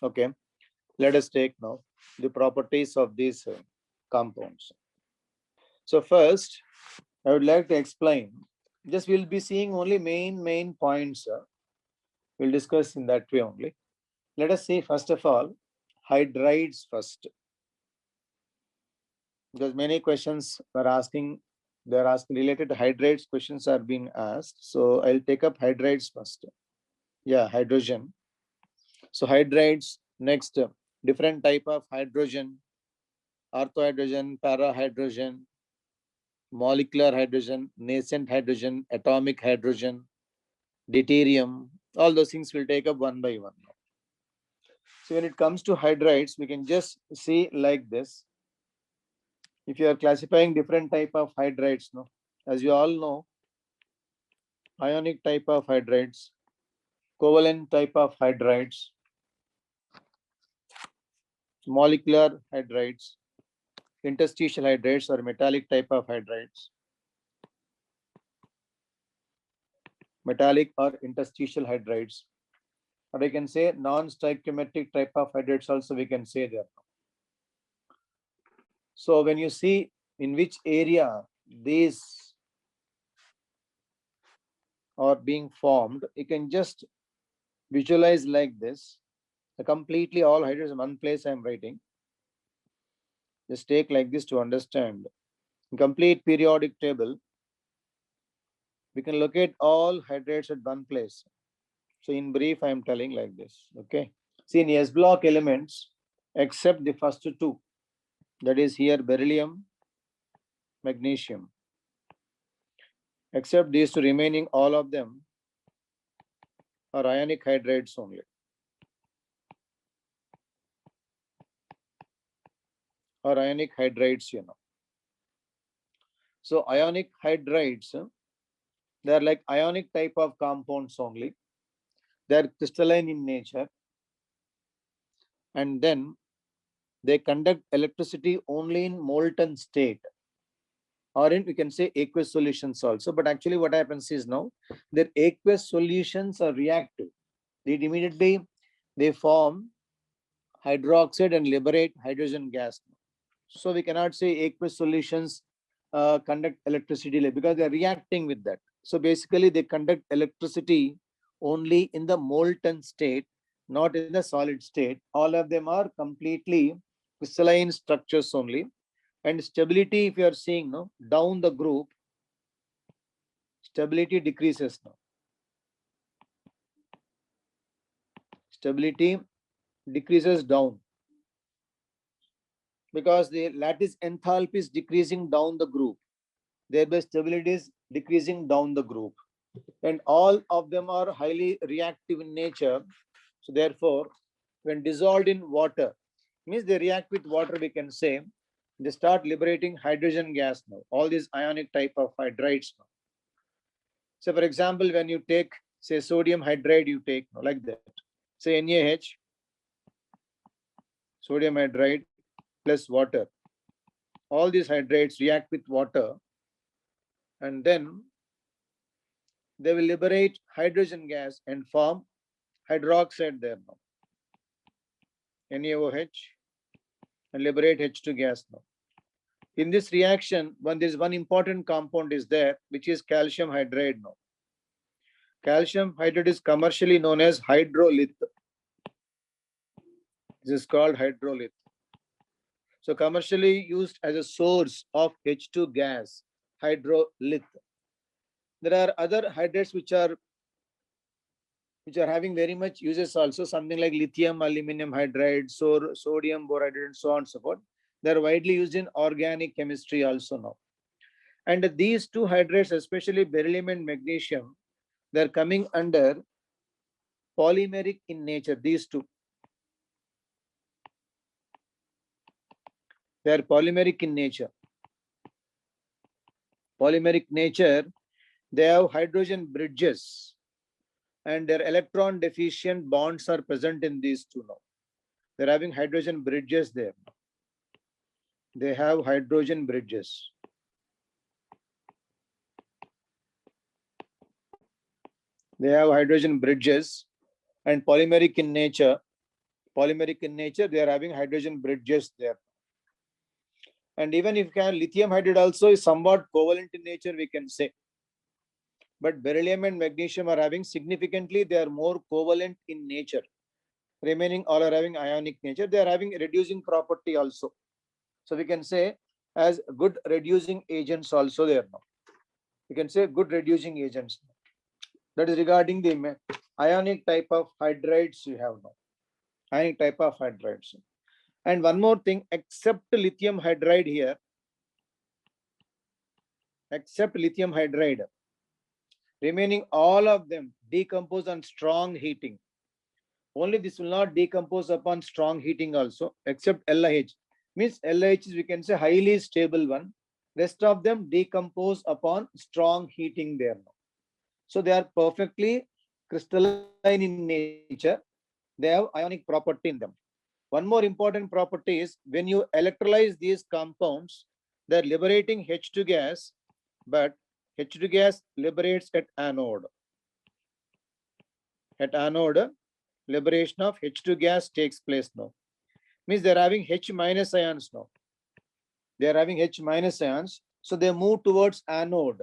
Okay, let us take now the properties of these compounds. So first, I would like to explain. Just we'll be seeing only main points. We'll discuss in that way only. Let us see first of all hydrides first, because many questions are asking. They're asking related to hydrides. Questions are being asked. So I'll take up hydrides first. Yeah, hydrogen. So hydrides next. Different type of hydrogen: orthohydrogen, parahydrogen, molecular hydrogen, nascent hydrogen, atomic hydrogen, deuterium. All those things will take up one by one. So when it comes to hydrides, we can just see like this. If you are classifying different type of hydrides, no, as you all know, ionic type of hydrides, covalent type of hydrides, molecular hydrides, interstitial hydrides or metallic type of hydrides, metallic or interstitial hydrides, or I can say non-stoichiometric type of hydrides also we can say there. So when you see in which area these are being formed, you can just visualize like this. Completely all hydrides in one place I am writing. Just take like this to understand. In complete periodic table, we can locate all hydrides at one place. So in brief, I am telling like this. Okay. See in S block elements, except the first two, that is here beryllium, magnesium. Except these two remaining, all of them are ionic hydrides only. Or ionic hydrides, you know. So ionic hydrides, they are like ionic type of compounds only. They are crystalline in nature. And then they conduct electricity only in molten state. Or in, we can say aqueous solutions also. But actually what happens is now, their aqueous solutions are reactive. Immediately they form hydroxide and liberate hydrogen gas. So we cannot say aqueous solutions conduct electricity because they are reacting with that. So basically they conduct electricity only in the molten state, not in the solid state. All of them are completely crystalline structures only. And stability, if you are seeing no, down the group, stability decreases now. Stability decreases down because the lattice enthalpy is decreasing down the group. Thereby stability is decreasing down the group. And all of them are highly reactive in nature. So therefore, when dissolved in water, means they react with water, we can say, they start liberating hydrogen gas now. All these ionic type of hydrides now. So for example, when you take, say, sodium hydride, you take like that. Say NaH, sodium hydride plus water. All these hydrides react with water and then they will liberate hydrogen gas and form hydroxide there now. NaOH and liberate H2 gas now. In this reaction, there's one important compound is there, which is calcium hydride now. Calcium hydride is commercially known as hydrolith. This is called hydrolith. So commercially used as a source of H2 gas, hydrolith. There are other hydrates which are having very much uses also, something like lithium aluminum hydride, sodium borhydride, and so on and so forth. They are widely used in organic chemistry also now. And these two hydrates, especially beryllium and magnesium, they are coming under polymeric in nature. These two, they are polymeric in nature. Polymeric nature, they have hydrogen bridges and their electron deficient bonds are present in these two now. They're having hydrogen bridges there. They have hydrogen bridges. They have hydrogen bridges and polymeric in nature. polymeric in nature, they are having hydrogen bridges there. And even if lithium hydride also is somewhat covalent in nature, we can say. But beryllium and magnesium are having significantly, they are more covalent in nature. Remaining all are having ionic nature. They are having reducing property also. So we can say as good reducing agents also there now. We can say good reducing agents. That is regarding the ionic type of hydrides you have now. Ionic type of hydrides. And one more thing, except lithium hydride here, except lithium hydride, remaining all of them decompose on strong heating. Only this will not decompose upon strong heating also, except LiH. Means LiH is, we can say, highly stable one. Rest of them decompose upon strong heating there now. So they are perfectly crystalline in nature. They have ionic property in them. One more important property is when you electrolyze these compounds, they're liberating H2 gas, but H2 gas liberates at anode. At anode, liberation of H2 gas takes place now. Means they're having H minus ions now. They're having H minus ions. So they move towards anode.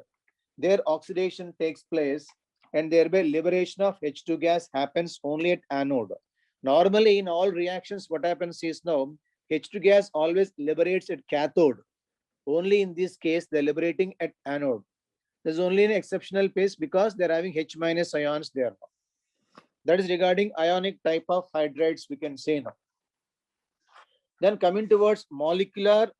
Their oxidation takes place and thereby liberation of H2 gas happens only at anode. Normally in all reactions, what happens is now H2 gas always liberates at cathode. Only in this case, they're liberating at anode. There's only an exceptional case because they're having H minus ions there now. That is regarding ionic type of hydrides, we can say now. Then coming towards molecular,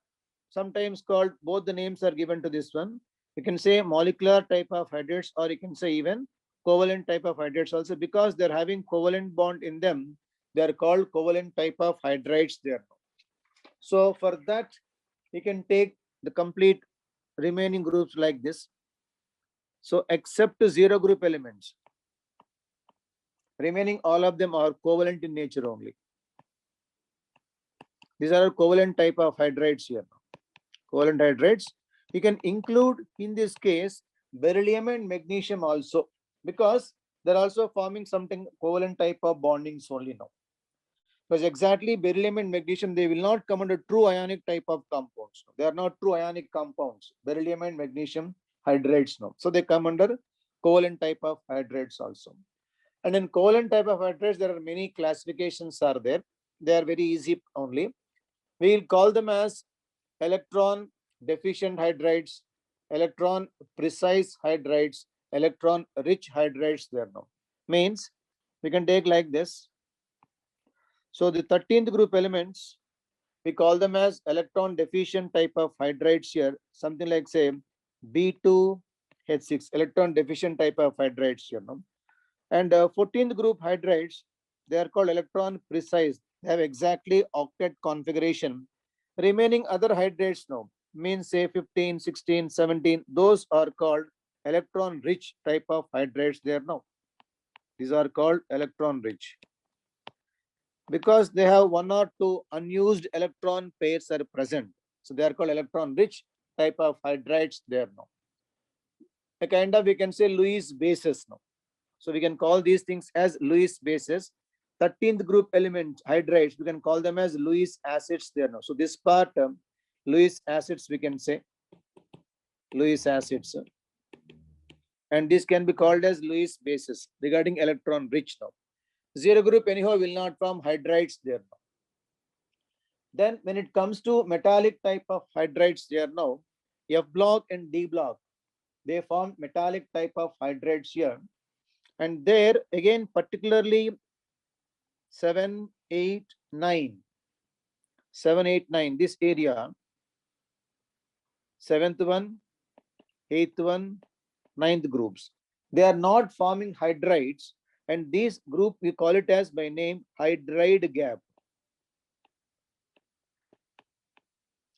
sometimes called, both the names are given to this one. You can say molecular type of hydrides, or you can say even covalent type of hydrides also, because they're having covalent bond in them. They are called covalent type of hydrides there. So for that, you can take the complete remaining groups like this. So except zero group elements, remaining all of them are covalent in nature only. These are covalent type of hydrides here. Covalent hydrides. You can include in this case beryllium and magnesium also, because they're also forming something covalent type of bondings only now. Because exactly beryllium and magnesium, they will not come under true ionic type of compounds. They are not true ionic compounds. Beryllium and magnesium hydrides now. So they come under covalent type of hydrides also. And in covalent type of hydrides, there are many classifications are there. They are very easy only. We will call them as electron deficient hydrides, electron precise hydrides, electron rich hydrides there now. Means we can take like this. So the 13th group elements, we call them as electron deficient type of hydrides here, something like say B2H6, electron deficient type of hydrides here. No? And 14th group hydrides, they are called electron precise. They have exactly octet configuration. Remaining other hydrides now, means say 15, 16, 17, those are called electron rich type of hydrides there now. These are called electron rich, because they have one or two unused electron pairs are present. So they are called electron rich type of hydrides there now. A kind of, we can say, Lewis bases now. So we can call these things as Lewis bases. 13th group element hydrides, we can call them as Lewis acids there now. So this part, Lewis acids, we can say Lewis acids. And this can be called as Lewis bases regarding electron rich now. Zero group anyhow will not form hydrides there now. Then when it comes to metallic type of hydrides here now, F block and D block, they form metallic type of hydrides here. And there again, particularly 7, 8, 9, 7, 8, 9, this area, 7th one, 8th one, 9th groups, they are not forming hydrides, and this group we call it as by name hydride gap.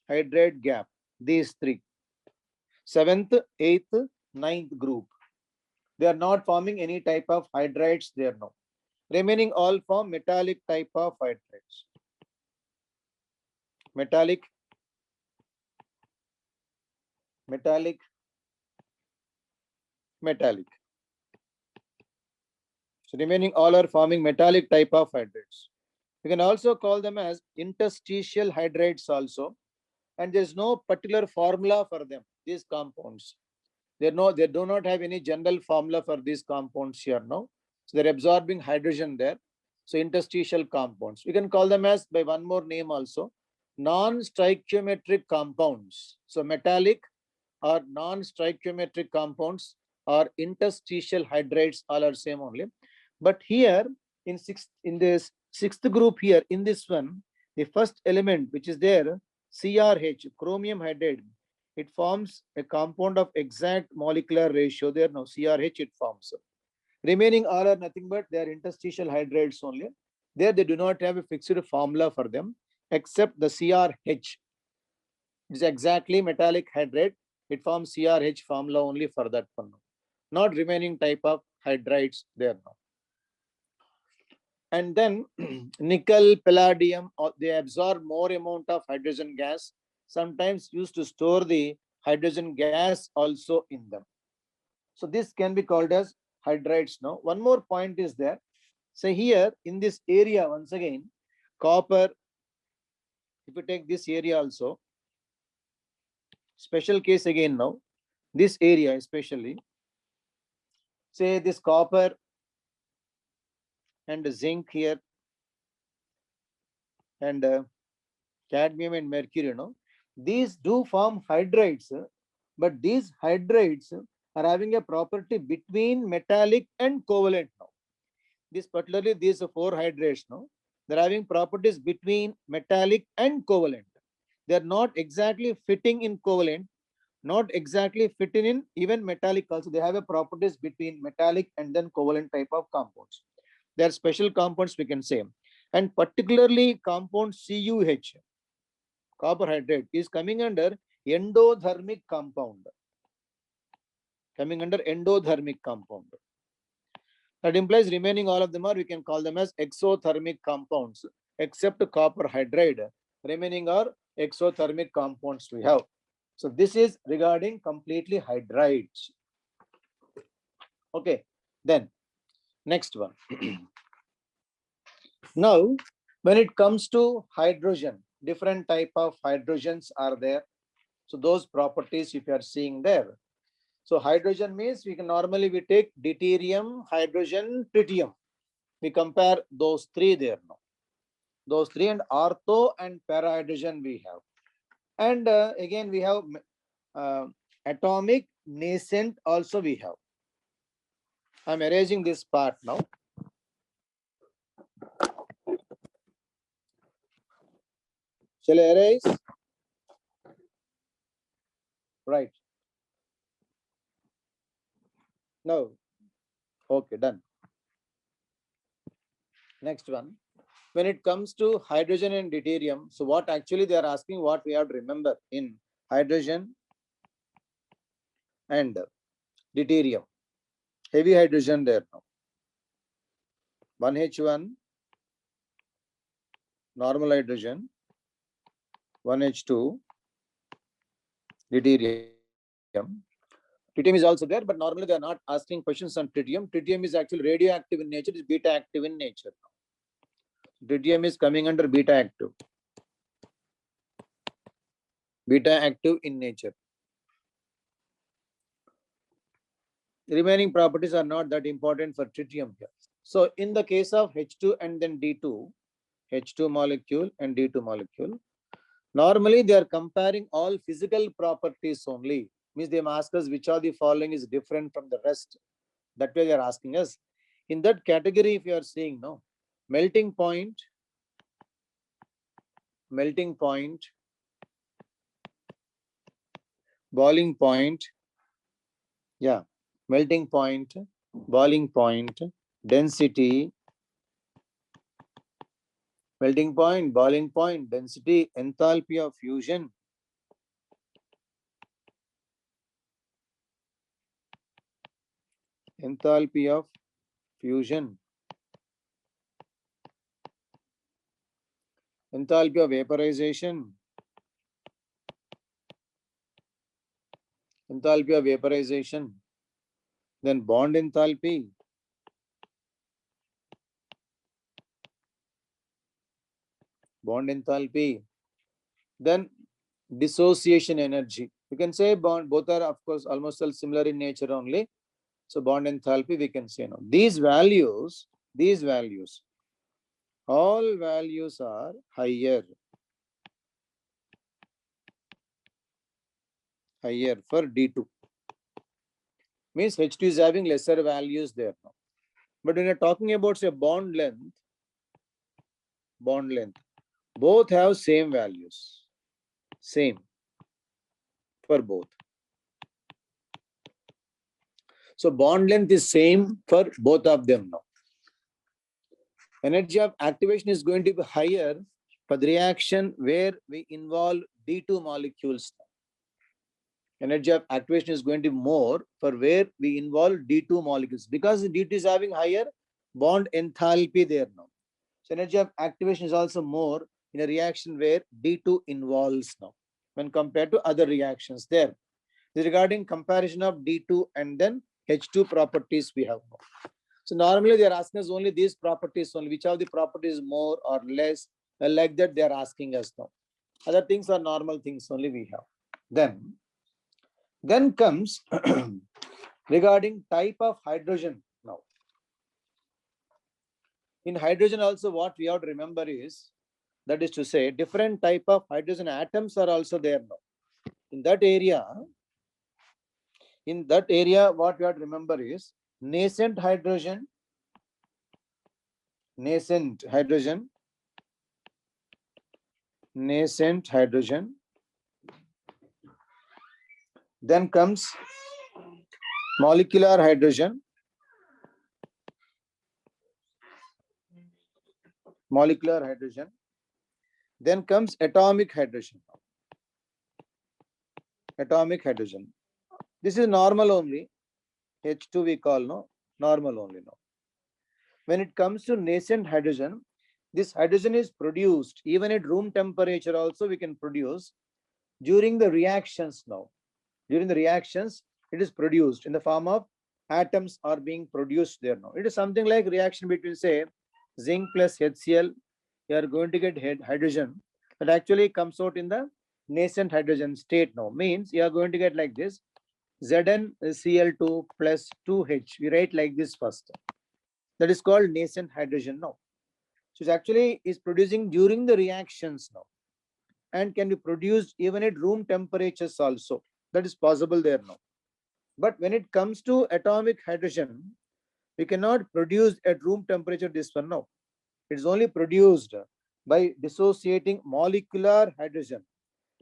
Hydride gap, these three, 7th, 8th, 9th group, they are not forming any type of hydrides there now. Remaining all form metallic type of hydrides. Metallic, metallic, metallic. So remaining all are forming metallic type of hydrides. We can also call them as interstitial hydrides also. And there's no particular formula for them, these compounds. They do not have any general formula for these compounds here now. So they're absorbing hydrogen there. So interstitial compounds. We can call them as by one more name also, non-stoichiometric compounds. So metallic or non-stoichiometric compounds or interstitial hydrides all are same only. But here in this sixth group here, in this one, the first element which is there, CrH, chromium hydride, it forms a compound of exact molecular ratio there. Now CrH it forms. Remaining all are nothing but they are interstitial hydrides only. There they do not have a fixed formula for them except the CrH. It is exactly metallic hydride. It forms CrH formula only for that one. Not remaining type of hydrides there now. And then nickel, palladium, they absorb more amount of hydrogen gas, sometimes used to store the hydrogen gas also in them. So this can be called as hydrides now. One more point is there. So here in this area, once again, copper, if you take this area also, special case again now, this area especially, say this copper and zinc here and cadmium and mercury, these do form hydrides, but these hydrides are having a property between metallic and covalent now. This particularly these four hydrides now, they're having properties between metallic and covalent. They're not exactly fitting in covalent, not exactly fitting in even metallic also. They have a properties between metallic and then covalent type of compounds. They are special compounds we can say. And particularly compound CuH, copper hydride, is coming under endothermic compound. Coming under endothermic compound. That implies remaining all of them are, we can call them as exothermic compounds, except copper hydride. Remaining are exothermic compounds we have. So this is regarding completely hydrides. Okay, then next one. Now, when it comes to hydrogen, different type of hydrogens are there. So those properties if you are seeing there. So hydrogen means we take deuterium, hydrogen, tritium. We compare those three there now. Those three and ortho and para hydrogen we have. And again we have atomic nascent also we have. I'm erasing this part now. Shall I erase? Right. No. Okay, done. Next one. When it comes to hydrogen and deuterium, so what actually they are asking, what we have to remember in hydrogen and deuterium. Heavy hydrogen there now. 1H1, normal hydrogen, 1H2, deuterium. Tritium is also there, but normally they are not asking questions on tritium. Tritium is actually radioactive in nature, is beta active in nature. Tritium is coming under beta active. Beta active in nature. The remaining properties are not that important for tritium here. So in the case of H2 and then D2, H2 molecule and D2 molecule, normally they are comparing all physical properties only. Means they ask us which of the following is different from the rest. That way they are asking us. In that category, if you are seeing, no, melting point, boiling point, yeah, melting point, boiling point, density, melting point, boiling point, density, enthalpy of fusion, enthalpy of fusion, enthalpy of vaporization, enthalpy of vaporization, then bond enthalpy, bond enthalpy. Then dissociation energy. You can say both are of course almost all similar in nature only. So bond enthalpy we can say no. These values, all values are higher for D2. Means H2 is having lesser values there now. But when you're talking about say bond length, both have same values. Same for both. So bond length is same for both of them now. Energy of activation is going to be higher for the reaction where we involve D2 molecules. Energy of activation is going to be more for where we involve D2 molecules because D2 is having higher bond enthalpy there now. So energy of activation is also more in a reaction where D2 involves now when compared to other reactions there. Regarding comparison of D2 and then H2 properties we have now. So normally they are asking us only these properties only, which of the properties more or less, like that they are asking us now. Other things are normal things only we have. Then comes regarding type of hydrogen now. In hydrogen also what we have to remember is, that is to say different type of hydrogen atoms are also there now. In that area what we have to remember is nascent hydrogen, nascent hydrogen, then comes molecular hydrogen, then comes atomic hydrogen. This is normal only. H2 we call no, normal only no. When it comes to nascent hydrogen, this hydrogen is produced even at room temperature also we can produce during the reactions now. During the reactions, it is produced in the form of atoms are being produced there now. It is something like reaction between say zinc plus HCl. You are going to get hydrogen that actually comes out in the nascent hydrogen state now. Means you are going to get like this ZnCl2 plus 2H. We write like this first. That is called nascent hydrogen now. So it actually is producing during the reactions now and can be produced even at room temperatures also. That is possible there now. But when it comes to atomic hydrogen, we cannot produce at room temperature this one now. It is only produced by dissociating molecular hydrogen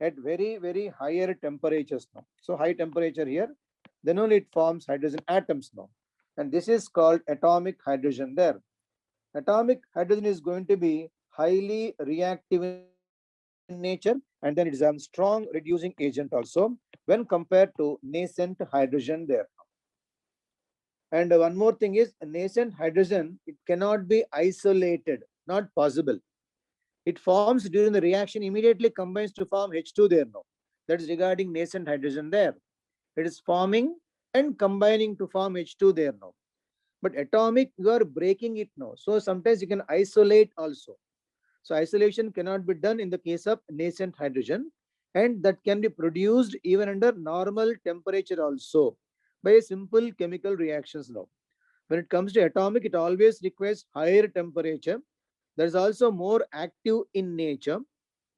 at very, very higher temperatures now. So high temperature here, then only it forms hydrogen atoms now. And this is called atomic hydrogen there. Atomic hydrogen is going to be highly reactive in nature, and then it is a strong reducing agent also when compared to nascent hydrogen there. And one more thing is nascent hydrogen, it cannot be isolated, not possible. It forms during the reaction, immediately combines to form H2 there now. That is regarding nascent hydrogen there. It is forming and combining to form H2 there now. But atomic, you are breaking it now. So sometimes you can isolate also. So isolation cannot be done in the case of nascent hydrogen, and that can be produced even under normal temperature also by a simple chemical reactions now. When it comes to atomic, it always requires higher temperature. That is also more active in nature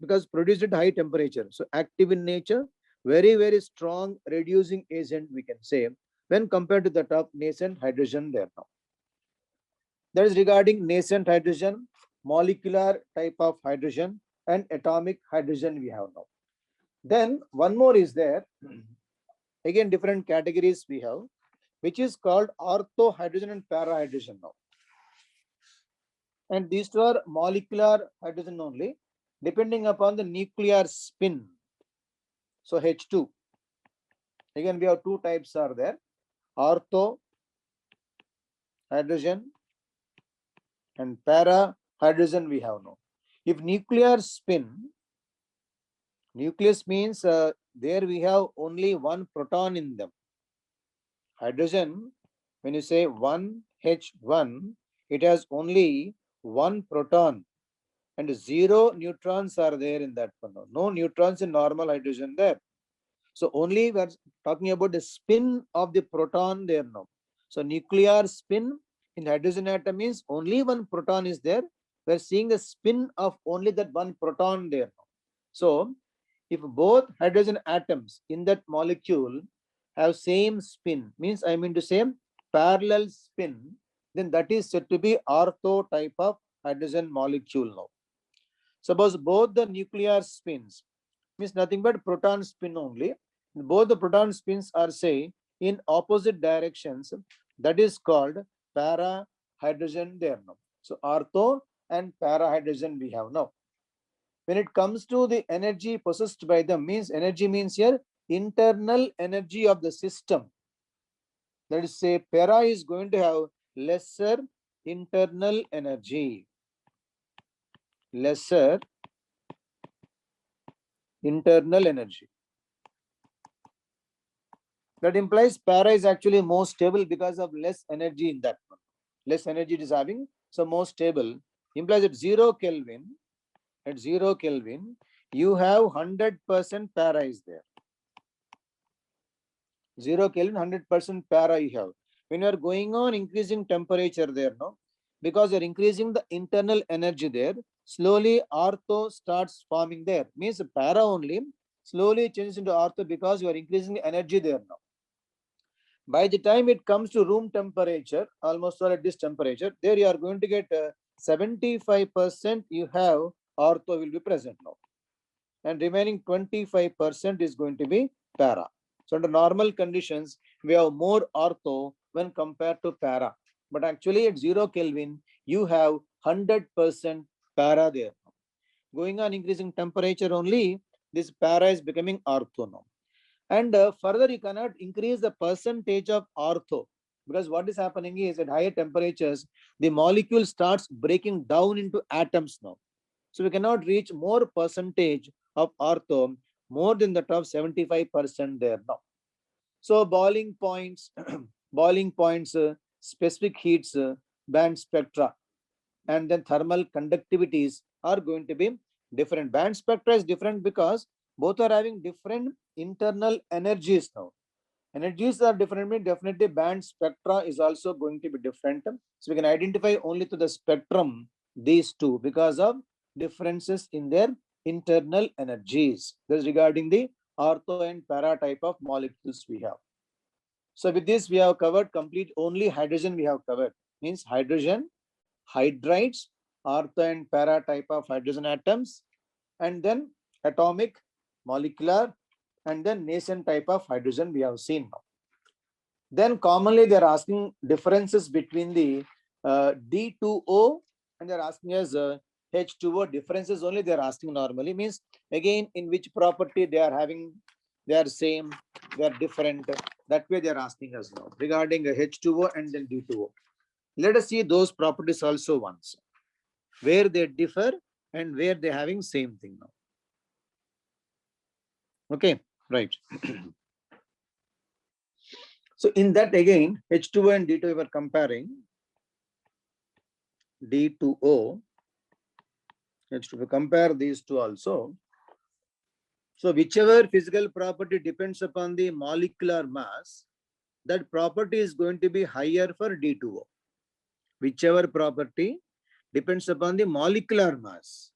because produced at high temperature. So active in nature, very, very strong reducing agent we can say when compared to that of nascent hydrogen there now. That is regarding nascent hydrogen, molecular type of hydrogen, and atomic hydrogen we have now. Then one more is there. Again, different categories we have, which is called ortho hydrogen and para hydrogen now. And these two are molecular hydrogen only, depending upon the nuclear spin. So H2. Again, we have two types are there. Ortho hydrogen and para hydrogen we have now. If nucleus means there we have only one proton in them. Hydrogen, when you say 1H1, it has only one proton. and 0 neutrons are there in that one. No neutrons in normal hydrogen there. So only we are talking about the spin of the proton there now. So nuclear spin in hydrogen atom means only one proton is there. We are seeing the spin of only that one proton there now. So if both hydrogen atoms in that molecule have same spin, means I mean to say parallel spin, then that is said to be ortho type of hydrogen molecule now. Suppose both the nuclear spins, means nothing but proton spin only, both the proton spins are say in opposite directions, that is called para hydrogen there now. So ortho and para hydrogen we have now. When it comes to the energy possessed by them, means energy means here internal energy of the system. Let us say para is going to have lesser internal energy, lesser internal energy. That implies para is actually more stable because of less energy in that one. Less energy it is having, so more stable. Implies at 0 Kelvin, you have 100% para is there. 0 Kelvin, 100% para you have. When you are going on increasing temperature there, no, because you are increasing the internal energy there, slowly ortho starts forming there. Means para only slowly changes into ortho because you are increasing the energy there now. By the time it comes to room temperature, almost all at this temperature, there you are going to get 75% you have ortho will be present now. And remaining 25% is going to be para. So under normal conditions, we have more ortho when compared to para. But actually at 0 Kelvin, you have 100% para there. Going on increasing temperature only, this para is becoming ortho now. And further, you cannot increase the percentage of ortho, because what is happening is at higher temperatures, the molecule starts breaking down into atoms now. So we cannot reach more percentage of ortho more than the top 75% there now. So boiling points, boiling points, specific heats, band spectra, and then thermal conductivities are going to be different. Band spectra is different because both are having different internal energies now. Energies are different, definitely band spectra is also going to be different. So we can identify only to the spectrum these two because of differences in their internal energies. This is regarding the ortho and para type of molecules we have. So with this we have covered complete only hydrogen we have covered. Means hydrogen, hydrides, ortho and para type of hydrogen atoms, and then atomic, molecular, and then nascent type of hydrogen we have seen now. Then commonly they are asking differences between the D2O and they are asking us H2O differences only they are asking normally, means again in which property they are having, they are same, they are different. That way they are asking us now regarding H2O and then D2O. Let us see those properties also once, where they differ and where they are having same thing now. Okay, right. So in that again, H2O and D2O we are comparing. D2O, H2O, compare these two also. So whichever physical property depends upon the molecular mass, that property is going to be higher for D2O. Whichever property depends upon the molecular mass,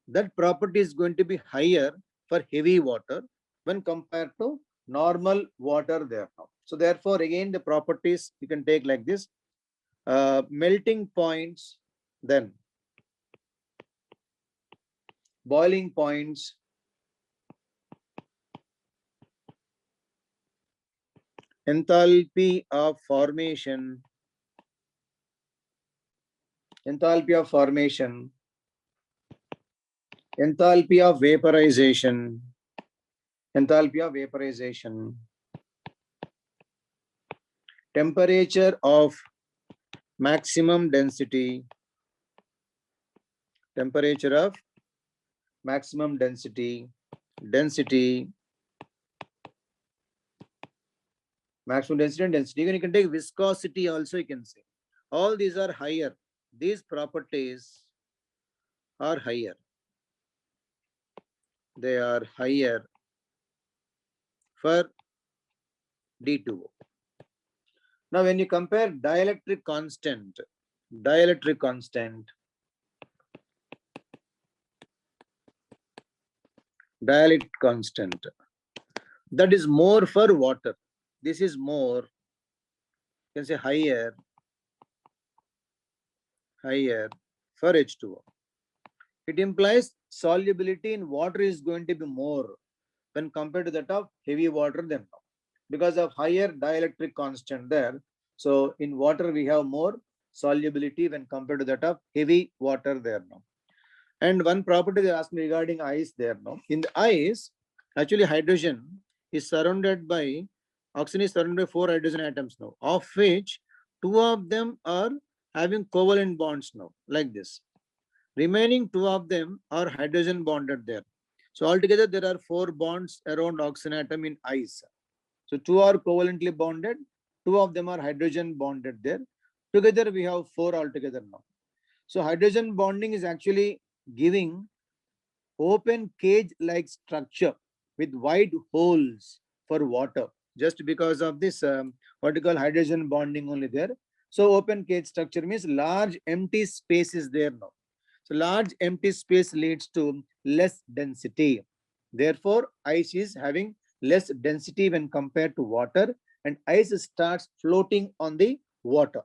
that property is going to be higher for heavy water when compared to normal water there now. So therefore again the properties you can take like this, melting points, then boiling points, enthalpy of formation, enthalpy of formation, enthalpy of vaporization, enthalpy of vaporization, temperature of maximum density, temperature of maximum density, density, maximum density and density. Even you can take viscosity also, you can say. All these are higher. These properties are higher. They are higher for D2O. Now, when you compare dielectric constant, dielectric constant that is more for water. This is more, you can say higher for H2O. It implies solubility in water is going to be more when compared to that of heavy water than now, because of higher dielectric constant there. So in water we have more solubility when compared to that of heavy water there now. And one property they asked me regarding ice there now. In the ice, actually hydrogen is surrounded by, oxygen is surrounded by 4 hydrogen atoms now, of which 2 of them are having covalent bonds now, like this. Remaining 2 of them are hydrogen bonded there. So altogether there are 4 bonds around oxygen atom in ice. So 2 are covalently bonded, 2 of them are hydrogen bonded there. Together we have 4 altogether now. So hydrogen bonding is actually giving open cage like structure with wide holes for water, just because of this what you call hydrogen bonding only there. So open cage structure means large empty space is there now. So large empty space leads to less density. Therefore, ice is having less density when compared to water, and ice starts floating on the water.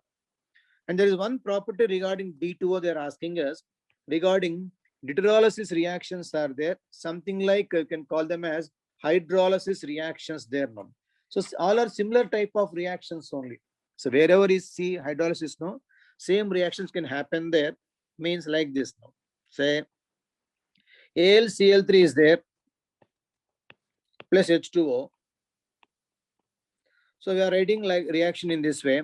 And there is one property regarding D2O they're asking us regarding deuterolysis reactions are there. Something like you can call them as hydrolysis reactions there now. So all are similar type of reactions only. So wherever you see hydrolysis, no, same reactions can happen there. Means like this now. Say AlCl3 is there plus H2O. So we are writing like reaction in this way.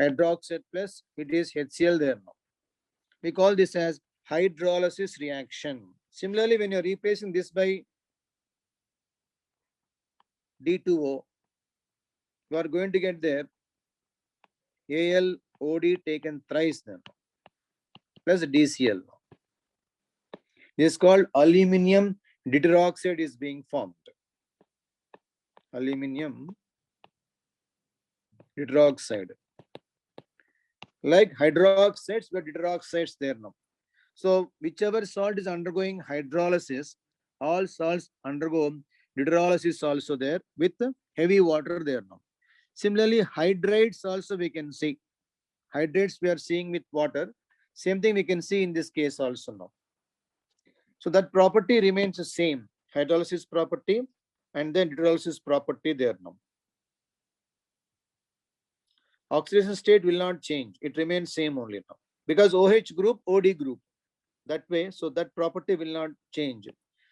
Hydroxide plus it is HCl there now. We call this as hydrolysis reaction. Similarly, when you're replacing this by D2O, you are going to get there AlOD taken thrice then plus DCl. This is called aluminum deuteroxide is being formed. Aluminum deuteroxide. Like hydroxides, but deuteroxides there now. So whichever salt is undergoing hydrolysis, all salts undergo deuterolysis also there with heavy water there now. Similarly, hydrates also we can see. Hydrates we are seeing with water. Same thing we can see in this case also now. So that property remains the same. Hydrolysis property and then deuterolysis property there now. Oxidation state will not change. It remains same only now. Because OH group, OD group. That way, so that property will not change.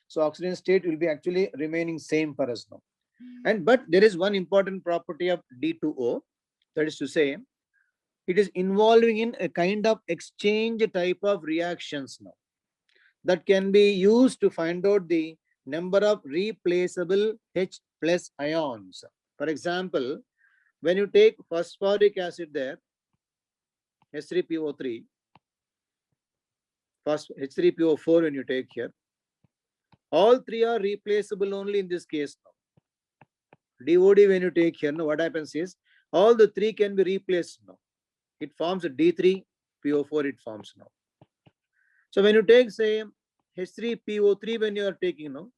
So oxidation state will be actually remaining same for us now. And but there is one important property of D2O, that is to say, it is involving in a kind of exchange type of reactions now that can be used to find out the number of replaceable H plus ions. For example, when you take phosphoric acid there, H3PO3, H3PO4 when you take here, all 3 are replaceable only in this case now. DOD when you take here, now what happens is all the 3 can be replaced now. It forms a D3PO4, it forms now. So when you take say H3PO3 when you are taking now,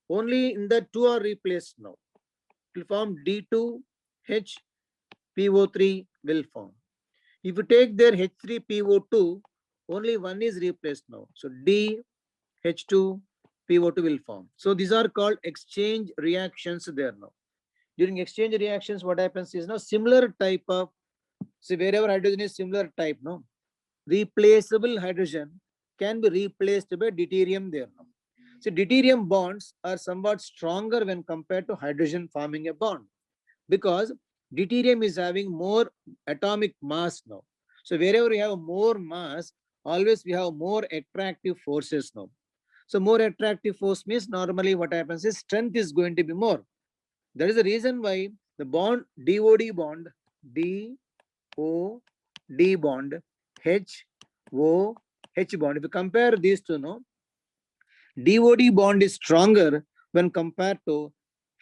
only in the 2 are replaced now. It will form D2HPO3 will form. If you take their H3PO2, only 1 is replaced now. So DH2PO2 will form. So these are called exchange reactions there now. During exchange reactions, what happens is now similar type of, see wherever hydrogen is similar type, no, replaceable hydrogen can be replaced by deuterium there now. So deuterium bonds are somewhat stronger when compared to hydrogen forming a bond, because deuterium is having more atomic mass now. So wherever we have more mass, always we have more attractive forces now. So more attractive force means normally what happens is strength is going to be more. That is the reason why the bond DOD bond, DOD bond, HOH H bond. If you compare these two, no, DOD bond is stronger when compared to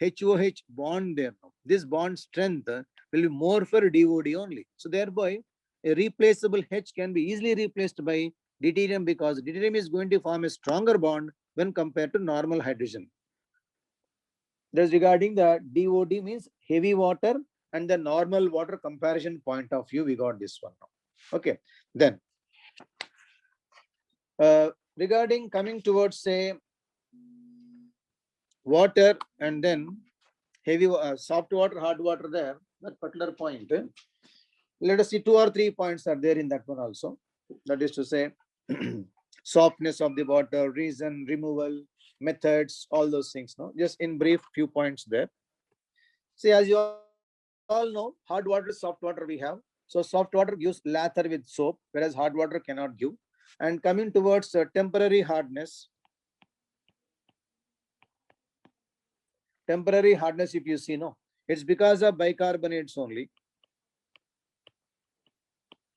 HOH bond there. No. This bond strength will be more for DOD only. So thereby, a replaceable H can be easily replaced by deuterium because deuterium is going to form a stronger bond when compared to normal hydrogen. That's regarding the DOD means heavy water and the normal water comparison point of view. We got this one now. Okay, then regarding coming towards say water and then heavy soft water, hard water there, that particular point. Let us see 2 or 3 points are there in that one also. That is to say softness of the water, reason, removal, methods, all those things. No, just in brief, few points there. See, as you all know, hard water, soft water we have. So soft water gives lather with soap, whereas hard water cannot give. And coming towards temporary hardness, if you see, no, it's because of bicarbonates only.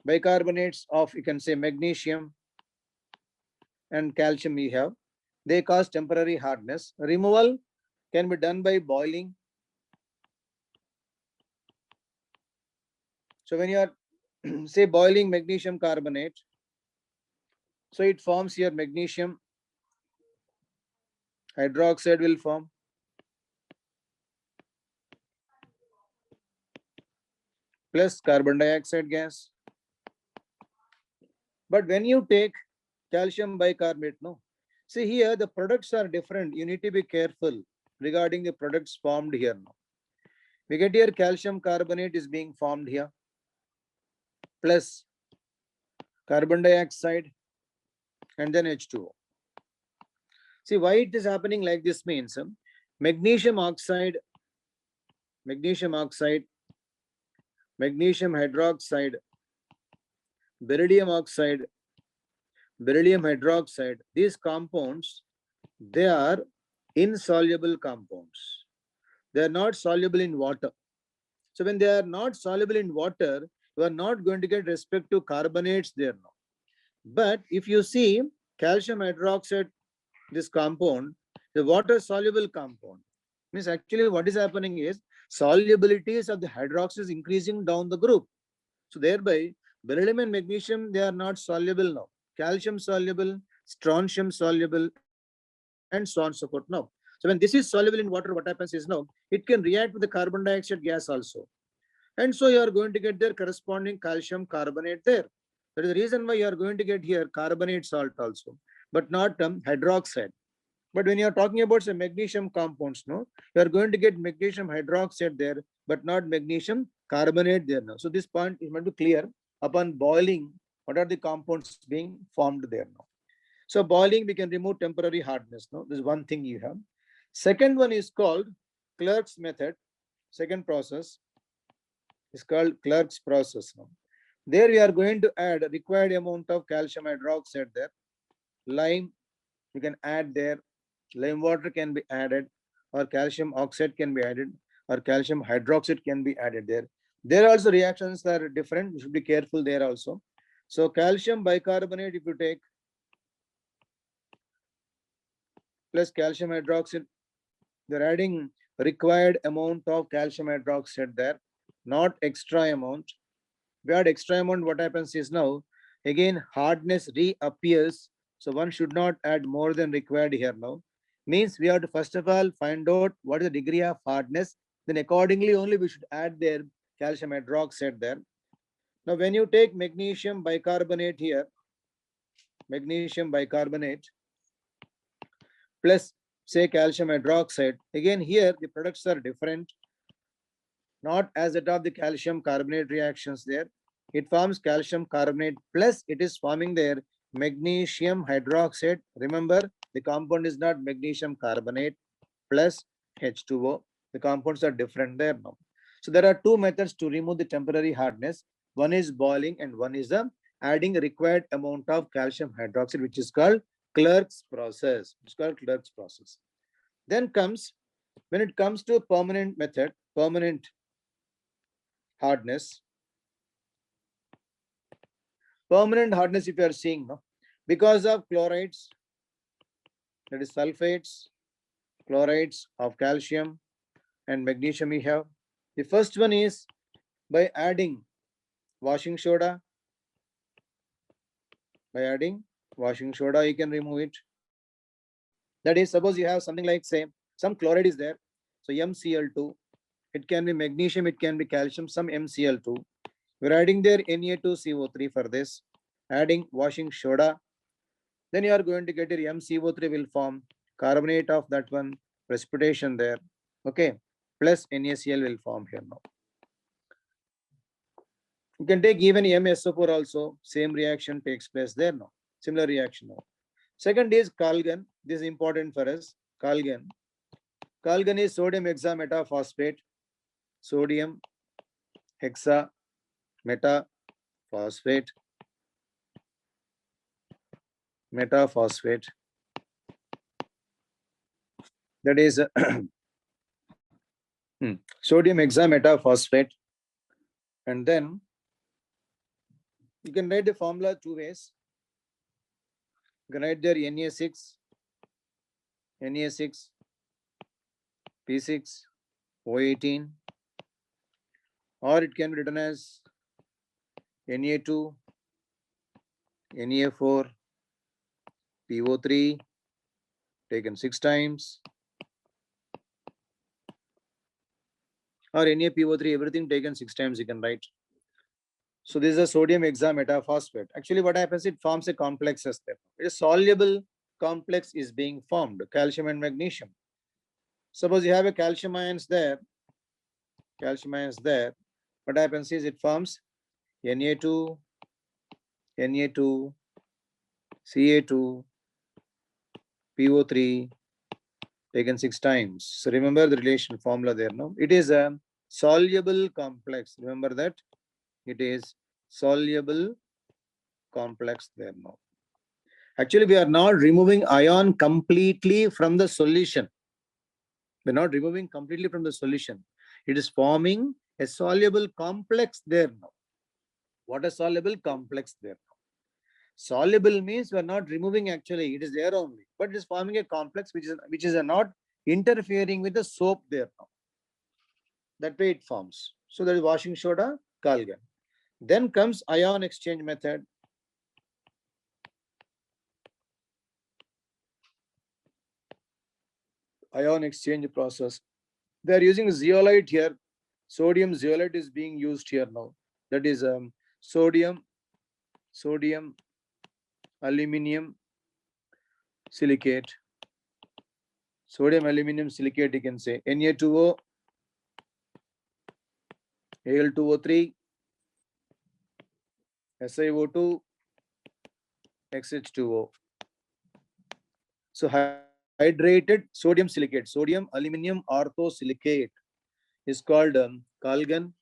Bicarbonates of, you can say, magnesium and calcium we have. They cause temporary hardness. Removal can be done by boiling. So when you are say boiling magnesium carbonate, so it forms here magnesium hydroxide will form. Plus carbon dioxide gas. But when you take calcium bicarbonate, no, see here the products are different. You need to be careful regarding the products formed here. No, we get here calcium carbonate is being formed here, plus carbon dioxide and then H2O. See why it is happening like this means magnesium oxide, magnesium hydroxide, beryllium oxide, beryllium hydroxide, these compounds, they are insoluble compounds. They are not soluble in water. So when they are not soluble in water, you are not going to get respective carbonates there now. But if you see calcium hydroxide, this compound, the water soluble compound, means actually what is happening is solubilities of the hydroxide is increasing down the group. So thereby beryllium and magnesium, they are not soluble now. Calcium soluble, strontium soluble, and so on and so forth now. So when this is soluble in water, what happens is now it can react with the carbon dioxide gas also. And so you are going to get their corresponding calcium carbonate there. That is the reason why you are going to get here carbonate salt also, but not hydroxide. But when you are talking about some magnesium compounds, no, you are going to get magnesium hydroxide there, but not magnesium carbonate there now. So this point is meant to clear upon boiling, what are the compounds being formed there now. So boiling, we can remove temporary hardness. No, this is one thing you have. Second one is called Clerk's method. Second process is called Clerk's process. Now, there we are going to add a required amount of calcium hydroxide there. Lime, you can add there. Lime water can be added, or calcium oxide can be added, or calcium hydroxide can be added there. There also reactions are different. You should be careful there also. So calcium bicarbonate, if you take plus calcium hydroxide, they're adding required amount of calcium hydroxide there, not extra amount. We add extra amount, what happens is now, again, hardness reappears. So one should not add more than required here now. Means we have to first of all find out what is the degree of hardness. Then accordingly only we should add their calcium hydroxide there. Now when you take magnesium bicarbonate here, magnesium bicarbonate plus say calcium hydroxide, again here the products are different, not as that of the calcium carbonate reactions there. It forms calcium carbonate plus it is forming there magnesium hydroxide. Remember, the compound is not magnesium carbonate plus H2O. The compounds are different there now. So there are two methods to remove the temporary hardness. One is boiling and one is the adding required amount of calcium hydroxide, which is called Clerk's process. It's called Clerk's process. Then comes, when it comes to permanent method, permanent hardness. Permanent hardness, if you are seeing, no, because of chlorides, that is sulfates, chlorides of calcium and magnesium we have. The first one is by adding washing soda. By adding washing soda, you can remove it. That is, suppose you have something like, say, some chloride is there. So MCl2, it can be magnesium, it can be calcium, some MCl2. We're adding there Na2CO3 for this, adding washing soda. Then you are going to get your MCO3 will form carbonate of that one, precipitation there. Okay, plus NaCl will form here now. You can take even MSO4 also, same reaction takes place there now. Similar reaction now. Second is Calgon. This is important for us. Calgon. Calgon is sodium hexametaphosphate. Sodium hexametaphosphate. Metaphosphate. That is sodium hexametaphosphate. And then you can write the formula two ways. You can write there Na6, Na6, P6, O18, or it can be written as Na2, Na4, PO3 taken 6 times, or NaPO3, everything taken 6 times you can write. So this is a sodium hexametaphosphate. Actually what happens, it forms a complex there. A soluble complex is being formed, calcium and magnesium. Suppose you have a calcium ions there, what happens is it forms Na2, Na2, Ca2, PO3 taken 6 times. So remember the relation formula there, no? It is a soluble complex. Remember that? It is soluble complex there now. Actually, we are not removing ion completely from the solution. We're not removing completely from the solution. It is forming a soluble complex there now. What a soluble complex there now. Soluble means we are not removing, actually it is there only, but it is forming a complex which is not interfering with the soap there now. That way it forms. So that is washing soda, Calgon. Then comes ion exchange method. Ion exchange process. They are using zeolite here. Sodium zeolite is being used here now. That is sodium, aluminum silicate. Sodium aluminum silicate, you can say Na2O, Al2O3, SiO2, XH2O. So hydrated sodium silicate, sodium aluminum orthosilicate is called Calgon.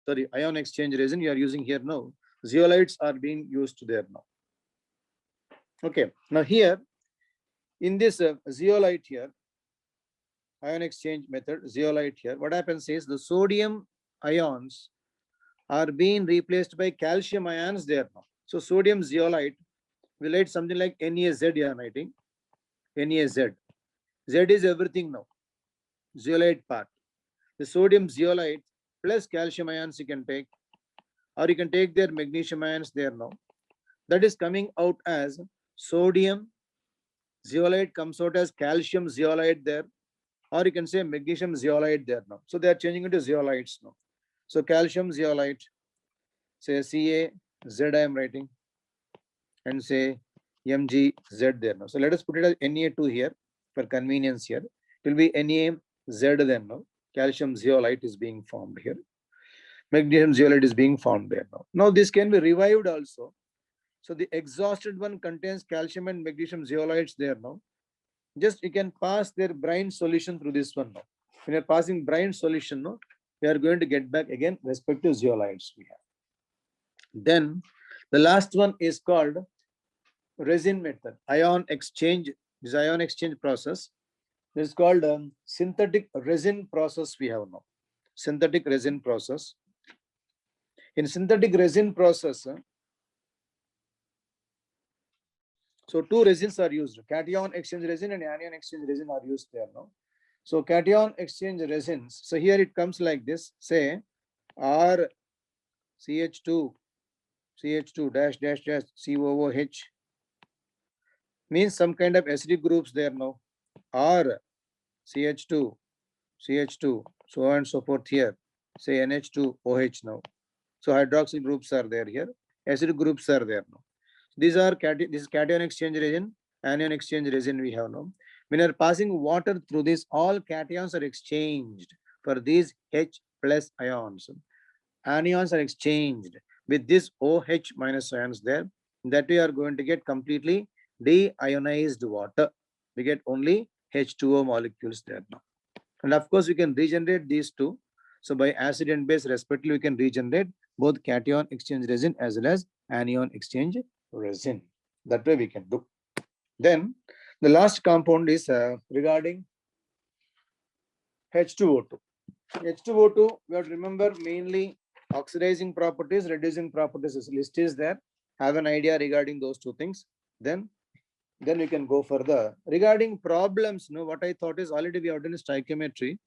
Sorry, ion exchange resin you are using here now. Zeolites are being used there now. Okay, now here in this zeolite here, ion exchange method, zeolite here, what happens is the sodium ions are being replaced by calcium ions there now. So sodium zeolite will write something like NaZ you are writing. NaZ. Z is everything now. Zeolite part. The sodium zeolite plus calcium ions you can take, or you can take their magnesium ions there now. That is coming out as sodium zeolite comes out as calcium zeolite there, or you can say magnesium zeolite there now. So they are changing into zeolites now. So calcium zeolite, say CaZ I am writing, and say MgZ there now. So let us put it as Na2 here for convenience here. It will be NaZ then now. Calcium zeolite is being formed here. Magnesium zeolite is being formed there now. Now this can be revived also. So the exhausted one contains calcium and magnesium zeolites there now. Just you can pass their brine solution through this one now. When you're passing brine solution, no, we are going to get back again respective zeolites we have. Then the last one is called resin method, ion exchange. This ion exchange process is called synthetic resin process we have now. Synthetic resin process. In synthetic resin process, So two resins are used. Cation exchange resin and anion exchange resin are used there now. So cation exchange resins. So here it comes like this. Say R CH2 CH2 dash dash dash COOH means some kind of acidic groups there now. R CH2 CH2 so on and so forth here. Say NH2OH now. So hydroxyl groups are there here. Acid groups are there now. These are this is cation exchange resin, anion exchange resin we have now. When you are passing water through this, all cations are exchanged for these H plus ions. Anions are exchanged with this OH minus ions there. That we are going to get completely deionized water. We get only H2O molecules there now. And of course, we can regenerate these two. So by acid and base respectively, we can regenerate both cation exchange resin as well as anion exchange resin. That way we can do. Then the last compound is regarding H2O2. H2O2, we have to remember mainly oxidizing properties, reducing properties. This list is there. Have an idea regarding those two things. Then we can go further. Regarding problems, what I thought is already we have done stoichiometry.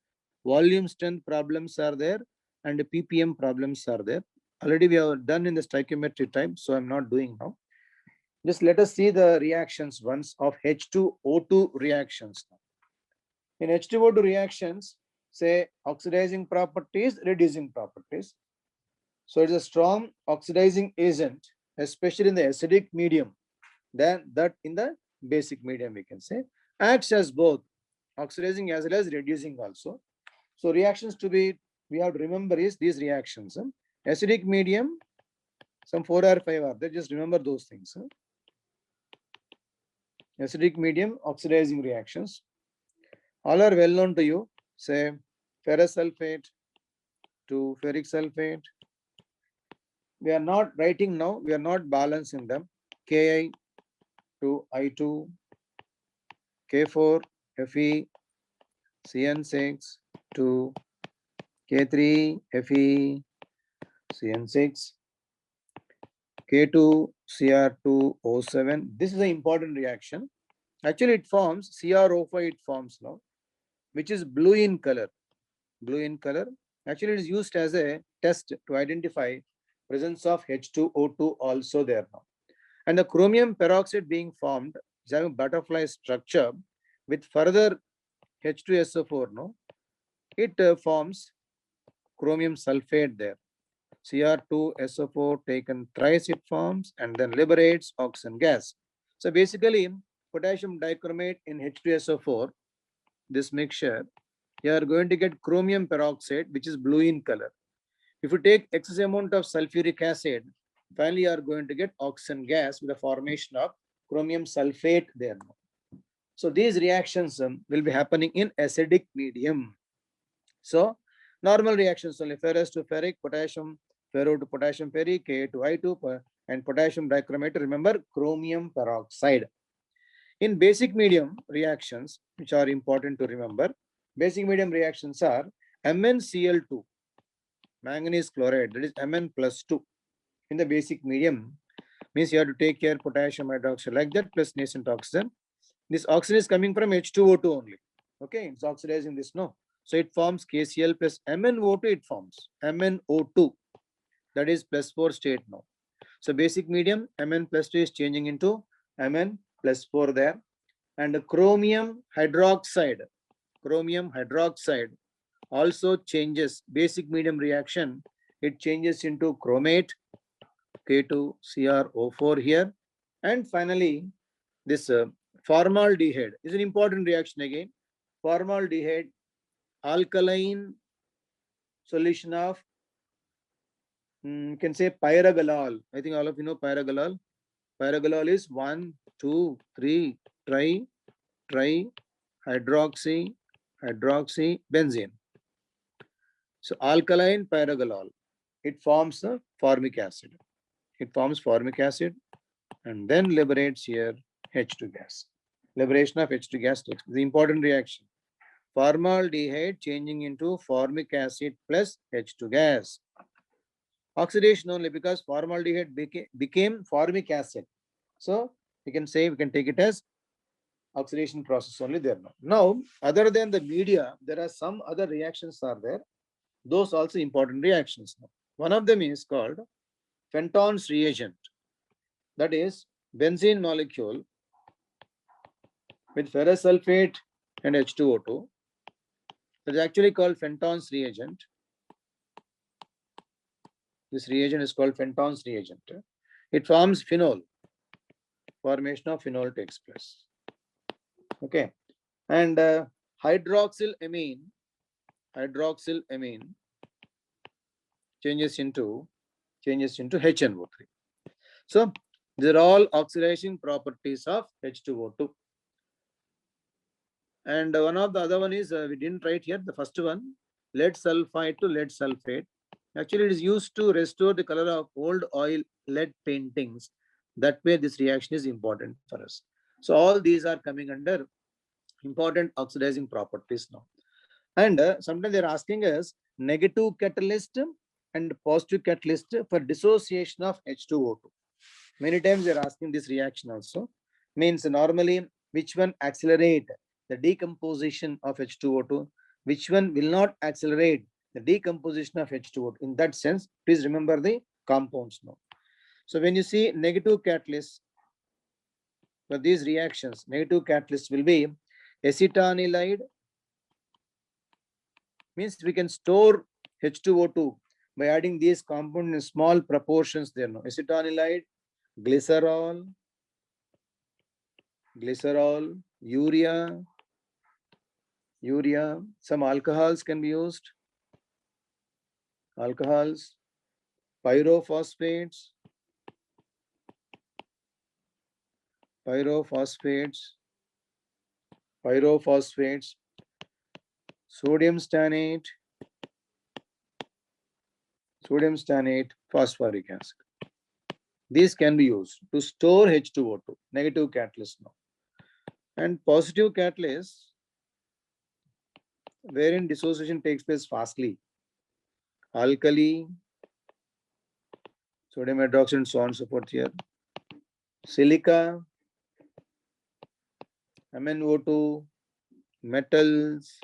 Volume strength problems are there and ppm problems are there. Already we have done in the stoichiometry time, so I'm not doing now. Just let us see the reactions once of H2O2 reactions. In H2O2 reactions, say oxidizing properties, reducing properties. So it's a strong oxidizing agent, especially in the acidic medium, than that in the basic medium, we can say. Acts as both oxidizing as well as reducing also. So reactions to be, we have to remember is these reactions. Acidic medium, some 4 or 5 are there. Just remember those things. Acidic medium, oxidizing reactions. All are well known to you. Say ferrous sulfate to ferric sulfate. We are not writing now. We are not balancing them. Ki to I2, K4, Fe, CN6 to K3, Fe, CN6, K2, Cr2O7. This is an important reaction. Actually, it forms CrO5. It forms now, which is blue in color. Blue in color. Actually, it is used as a test to identify presence of H2O2 also there now. And the chromium peroxide being formed is having butterfly structure with further H2SO4. No, it forms chromium sulfate there. Cr2SO4 taken thrice it forms and then liberates oxygen gas. So basically, potassium dichromate in H2SO4, this mixture, you are going to get chromium peroxide, which is blue in color. If you take excess amount of sulfuric acid, finally you are going to get oxygen gas with the formation of chromium sulfate there. So these reactions will be happening in acidic medium. So normal reactions only, ferrous to ferric, potassium ferro to potassium ferric, Ka to I2, and potassium dichromate. Remember chromium peroxide. In basic medium reactions, which are important to remember, basic medium reactions are MnCl2, manganese chloride, that is Mn plus 2. In the basic medium, means you have to take care potassium hydroxide like that plus nascent oxygen. This oxygen is coming from H2O2 only. Okay, it's oxidizing this, no. So it forms KCl plus MnO2, it forms MnO2. That is plus 4 state now. So basic medium, Mn plus 2 is changing into Mn plus 4 there. And the chromium hydroxide also changes basic medium reaction. It changes into chromate, K2CrO4 here. And finally, this formaldehyde is an important reaction again. Formaldehyde, alkaline solution of, you can say pyrogalol. I think all of you know pyrogalol. Pyrogalol is 1, 2, 3, hydroxy, benzene. So alkaline pyrogalol, it forms a formic acid. It forms formic acid and then liberates here H2 gas. Liberation of H2 gas takes the important reaction. Formaldehyde changing into formic acid plus H2 gas. Oxidation only because formaldehyde became formic acid. So We can say, we can take it as oxidation process only there now. Now, other than the media, there are some other reactions are there. Those also important reactions now. One of them is called Fenton's reagent. That is benzene molecule with ferrous sulfate and H2O2. That is actually called Fenton's reagent. This reagent is called Fenton's reagent. It forms phenol. Formation of phenol takes place. Okay. And hydroxylamine changes into HNO3. So these are all oxidizing properties of H2O2. And one of the other one is, we didn't write here, the first one, lead sulfide to lead sulfate. Actually, it is used to restore the color of old oil lead paintings. That way, this reaction is important for us. So all these are coming under important oxidizing properties now. And sometimes they're asking us negative catalyst and positive catalyst for dissociation of H2O2. Many times they're asking this reaction also. Means normally which one accelerate the decomposition of H2O2, which one will not accelerate the decomposition of H2O2. In that sense, please remember the compounds now. So when you see negative catalysts for these reactions, negative catalyst will be acetanilide. Means we can store H2O2 by adding these compounds in small proportions there now. Acetanilide, glycerol, urea. Some alcohols can be used. Alcohols, pyrophosphates, sodium stannate, phosphoric acid. These can be used to store H2O2, negative catalyst now. And positive catalyst, wherein dissociation takes place fastly. Alkali, sodium hydroxide, and so on and so forth here. Silica, MnO2, metals,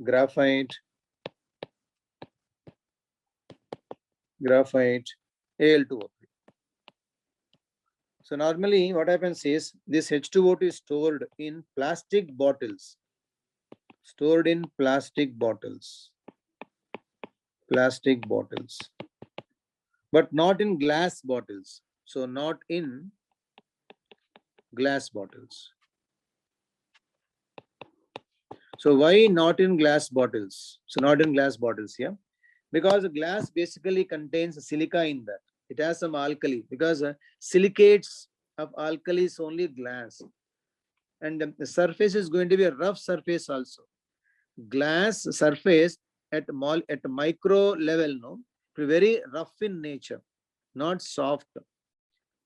graphite, Al2O3. So normally what happens is this H2O2 is stored in plastic bottles. But not in glass bottles. So not in glass bottles. So why not in glass bottles? So not in glass bottles here. Because glass basically contains silica in that. It has some alkali, because silicates of alkali is only glass. And the surface is going to be a rough surface also. Glass surface at micro level, no, very rough in nature, not soft.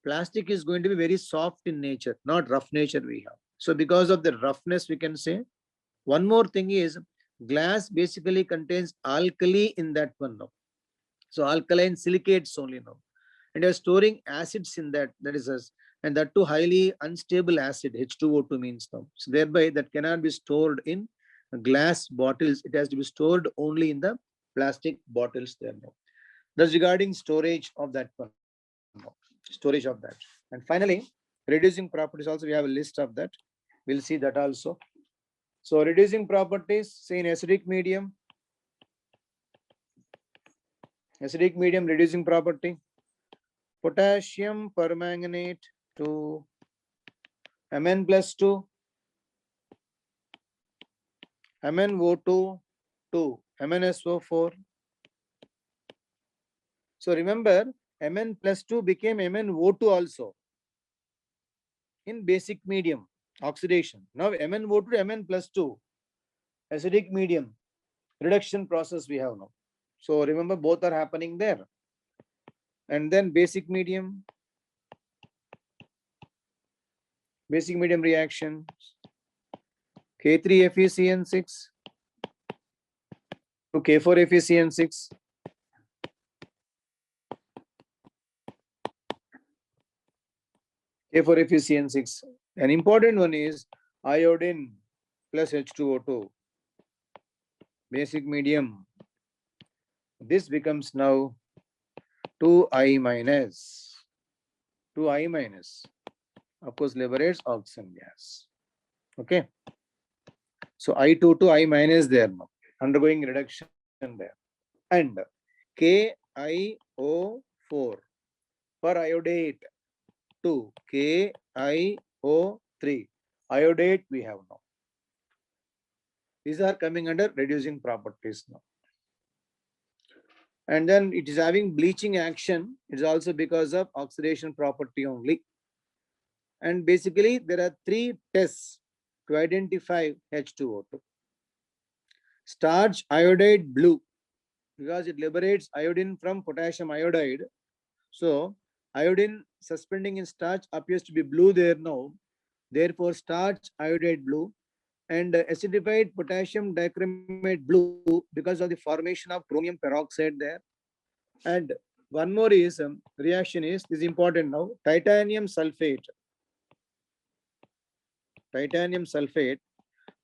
Plastic is going to be very soft in nature, not rough nature we have. So because of the roughness, we can say. One more thing is, glass basically contains alkali in that one now. So alkaline silicates only now. And you're storing acids in that, and that too highly unstable acid, H2O2 means now. So thereby that cannot be stored in glass bottles. It has to be stored only in the plastic bottles there now. That's regarding storage of that one. And finally, reducing properties also, we have a list of that. We'll see that also. So reducing properties, say in acidic medium, reducing property, potassium permanganate to Mn+2, MnO2 to MnSO4. So remember, Mn+2 became MnO2 also in basic medium oxidation. Now MnO2 to Mn+2, acidic medium reduction process we have now. So remember, both are happening there. And then basic medium reaction, K3FeCN6 to K4FeCN6. K for efficiency. An important one is iodine plus H2O2, basic medium. This becomes now 2I minus. 2I minus. Of course, liberates oxygen gas. Okay. So I2 to I minus there now, undergoing reduction there. And KiO4 per iodate to KiO3. Iodate we have now. These are coming under reducing properties now. And then it is having bleaching action. It is also because of oxidation property only. And basically, there are 3 tests to identify H2O2. Starch iodide blue, because it liberates iodine from potassium iodide. So, iodine suspending in starch appears to be blue there now. Therefore, starch iodide blue, and acidified potassium dichromate blue because of the formation of chromium peroxide there. And one more is reaction is important now. Titanium sulfate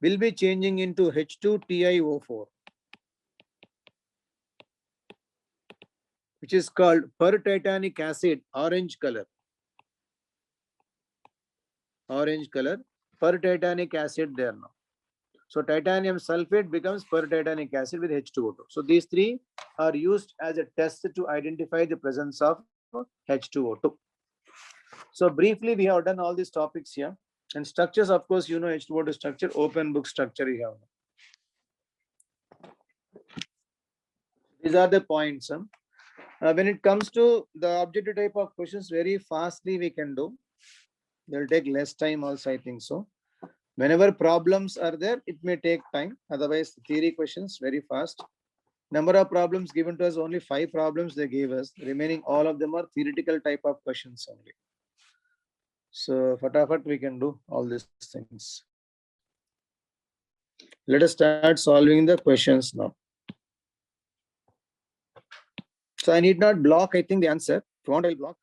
will be changing into H2TiO4, which is called pertitanic acid, orange color, pertitanic acid there now. So titanium sulfate becomes pertitanic acid with H2O2. So these 3 are used as a test to identify the presence of H2O2. So briefly, we have done all these topics here. And structures, of course, you know H2O2 structure, open book structure you have. These are the points. When it comes to the objective type of questions, very fastly we can do. They'll take less time also, I think so. Whenever problems are there, it may take time. Otherwise, theory questions very fast. Number of problems given to us, only 5 problems they gave us. Remaining all of them are theoretical type of questions only. So fatafat we can do all these things. Let us start solving the questions now. So I need not block, I think, the answer. If you want, I'll block.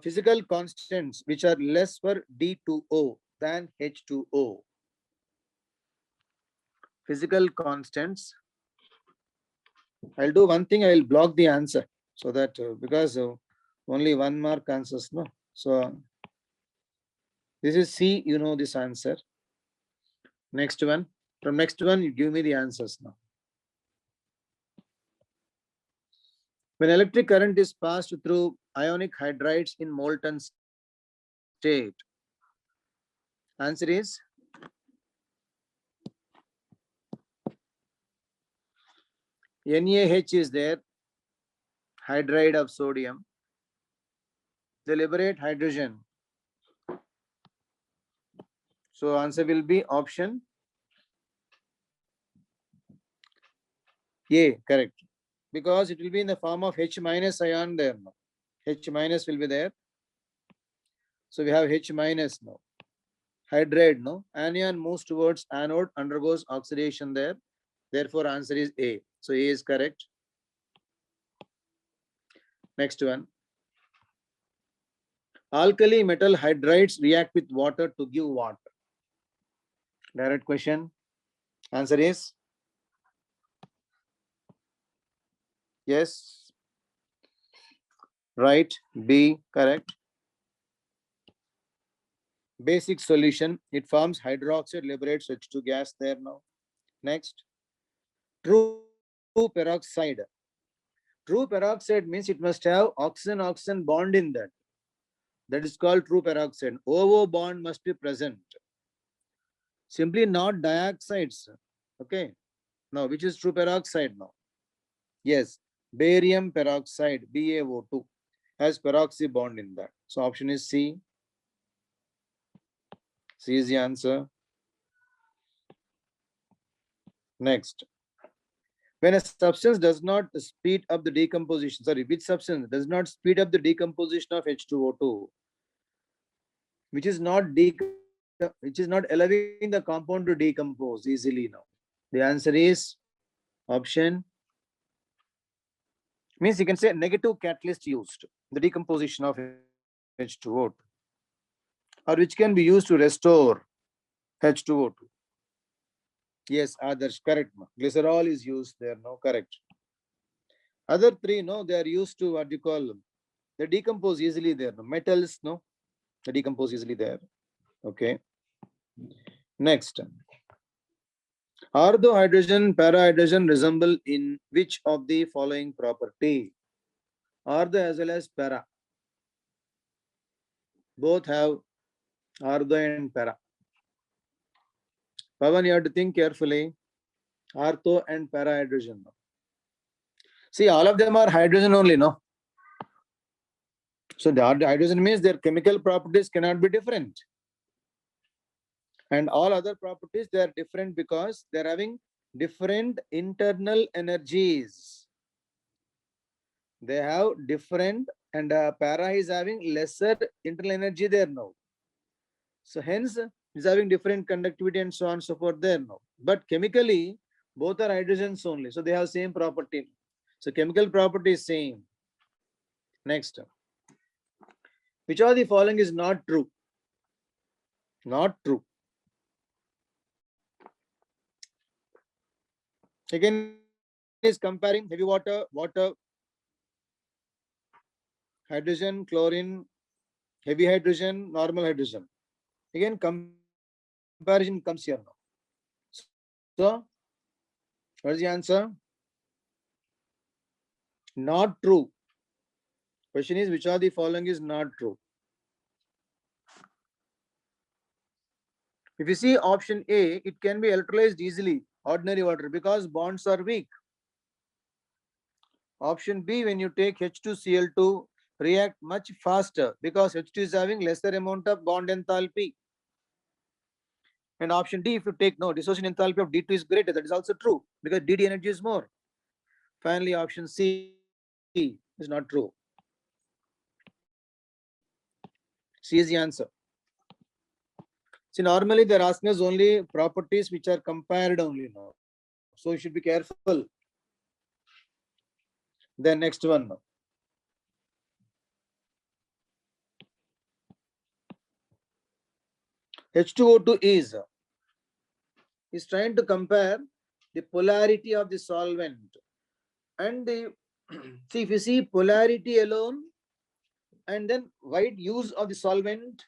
Physical constants which are less for D2O than H2O. Physical constants. I'll do one thing, I will block the answer so that because only 1 mark answers, no. So this is C, you know this answer. Next one. From next one, you give me the answers now. When electric current is passed through ionic hydrides in molten state, answer is NaH is there, hydride of sodium. They liberate hydrogen. So answer will be option A, correct. Because it will be in the form of H minus ion there now. H minus will be there. So we have H minus now. Hydride, no? Anion moves towards anode, undergoes oxidation there. Therefore, answer is A. So A is correct. Next one. Alkali metal hydrides react with water to give what? Direct question. Answer is yes. Right. B, correct. Basic solution. It forms hydroxide, liberates H2 gas there now. Next. True peroxide. True peroxide means it must have oxygen-oxygen bond in that. That is called true peroxide. OO bond must be present. Simply not dioxides. Okay. Now, which is true peroxide now? Yes. Barium peroxide, BaO2, has peroxy bond in that. So option is C. C is the answer. Next. When a substance does not speed up the decomposition, sorry, which substance does not speed up the decomposition of H2O2, which is not allowing the compound to decompose easily now. The answer is option, means you can say negative catalyst used, the decomposition of H2O2. or which can be used to restore H2O2? Yes, others, correct. Glycerol is used there, no, correct. Other three, no, they are used to what you call them. They decompose easily there. No? Metals, no, they decompose easily there. Okay. Next. Ortho hydrogen, para-hydrogen resemble in which of the following property? Ortho as well as para. Both have ortho and para. Pavan, you have to think carefully. Ortho and para-hydrogen. See, all of them are hydrogen only, no? So the hydrogen means their chemical properties cannot be different. And all other properties, they are different because they're having different internal energies. They have different, and para is having lesser internal energy there now. So hence, is having different conductivity and so on and so forth there now. But chemically, both are hydrogens only. So they have same property. So chemical property is same. Next. Which of the following is not true? Not true. Again, is comparing heavy water, hydrogen, chlorine, heavy hydrogen, normal hydrogen. Again, comparison comes here now. So, what is the answer? Not true. Question is, which of the following is not true? If you see option A, it can be electrolyzed easily, ordinary water, because bonds are weak. Option B, when you take H2Cl2, react much faster because H2 is having lesser amount of bond enthalpy. And option D, if you take no, dissociation enthalpy of D2 is greater. That is also true because DD energy is more. Finally, option C is not true. C is the answer. See, normally they're asking us only properties which are compared only now. So you should be careful. Then next one now. H2O2 is trying to compare the polarity of the solvent and the see, if you see polarity alone and then wide use of the solvent,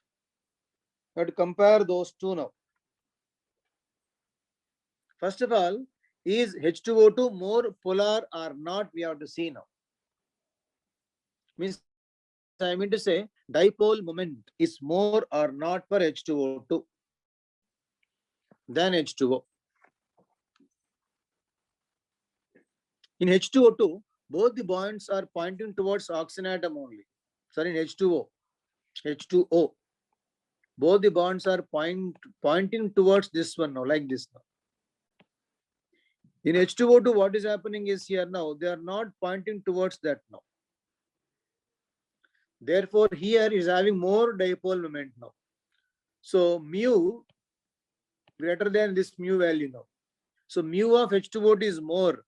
you have to compare those two now. First of all, is H2O2 more polar or not? We have to see now. Means I mean to say dipole moment is more or not for H2O2 than H2O. In H2O2, both the bonds are pointing towards oxygen atom only. Sorry, in H2O. Both the bonds are pointing towards this one now, like this now. In H2O2, what is happening is here now, they are not pointing towards that now. Therefore, here is having more dipole moment now. So mu greater than this mu value now. So mu of H2O2 is more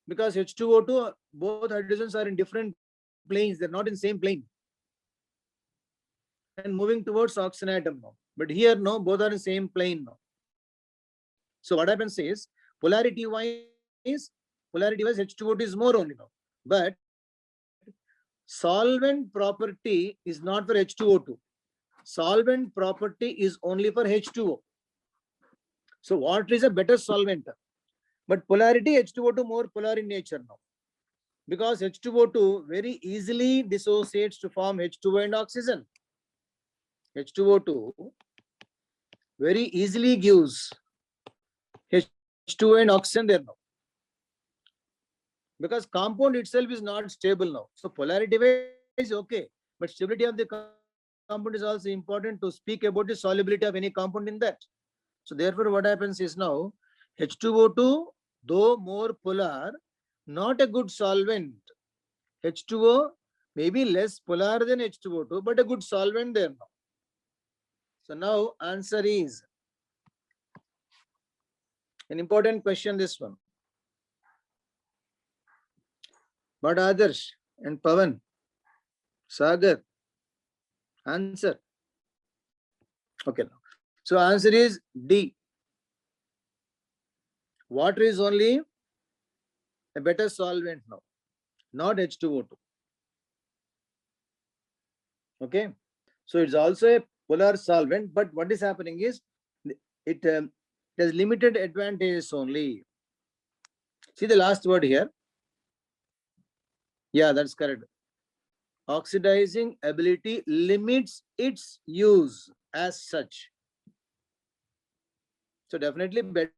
because H2O2, both hydrogens are in different planes. They're not in same plane. And moving towards oxygen atom now. But here no, both are in same plane now. So what happens is polarity wise H2O2 is more only now. But solvent property is not for H2O2. Solvent property is only for H2O. So water is a better solvent. But polarity H2O2 more polar in nature now. Because H2O2 very easily dissociates to form H2O and oxygen. H2O2 very easily gives H2O and oxygen there now. Because compound itself is not stable now. So polarity is okay. But stability of the compound is also important to speak about the solubility of any compound in that. So therefore what happens is now H2O2, though more polar, not a good solvent. H2O may be less polar than H2O2, but a good solvent there now. So now answer is an important question, this one. But Adarsh and Pavan, Sagar, answer. Okay. So answer is D. Water is only a better solvent now, not H2O2. Okay. So it's also a polar solvent, but what is happening is it has limited advantages only. See the last word here. Yeah, that's correct. Oxidizing ability limits its use as such. So definitely better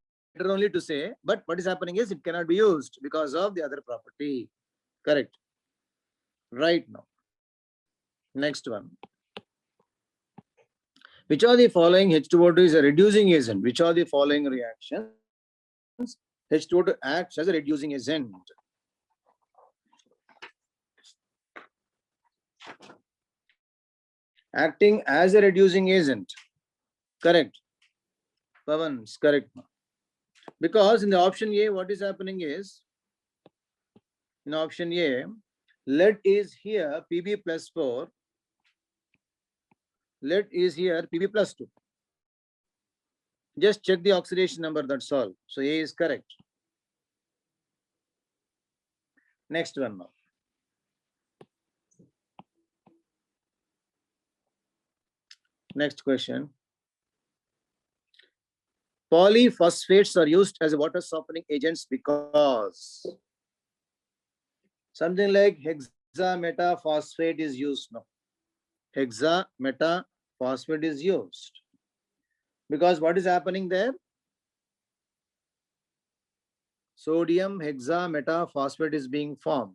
only to say, but what is happening is it cannot be used because of the other property. Correct. Right now. Next one. Which of the following H2O2 is a reducing agent? Which of the following reactions H2O2 acts as a reducing agent? Acting as a reducing agent. Correct. Pavan is correct. Because in the option A, what is happening is, in option A, lead is here Pb plus 4, lead is here Pb plus 2. Just check the oxidation number, that's all. So A is correct. Next one now. Next question. Polyphosphates are used as water softening agents because something like hexametaphosphate is used now. Hexametaphosphate is used because what is happening there? Sodium hexametaphosphate is being formed.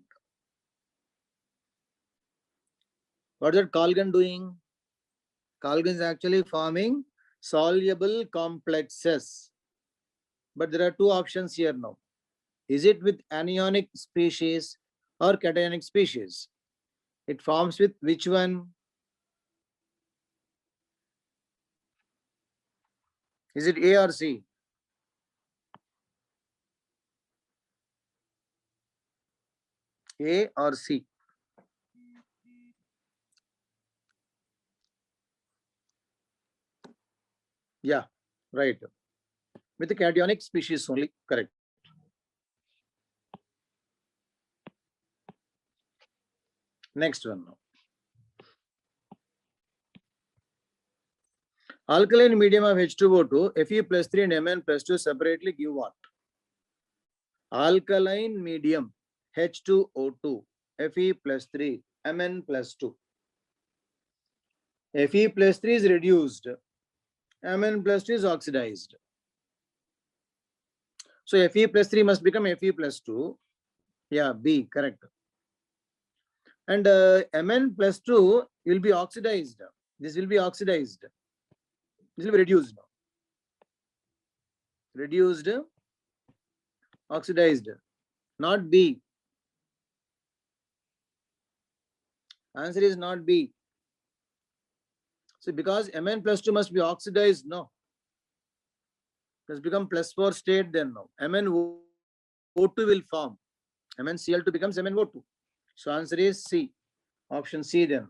What is that Colgan doing? Colgan is actually forming soluble complexes. But there are two options here now. Is it with anionic species or cationic species? It forms with which one? Is it A or C? A or C? Yeah, right. With the cationic species only, correct. Next one now. Alkaline medium of H2O2, Fe plus 3 and Mn plus 2 separately give what? Alkaline medium H2O2, Fe plus 3, Mn plus 2. Fe plus 3 is reduced, Mn plus 2 is oxidized. So Fe plus 3 must become Fe plus 2. Yeah, B, correct. And Mn plus 2 will be oxidized. This will be oxidized. This will be reduced. Reduced, oxidized. Not B. Answer is not B. So because Mn plus 2 must be oxidized, no. It has become plus 4 state then now. MnO2 will form. MnCl2 becomes MnO2. So answer is C. Option C then.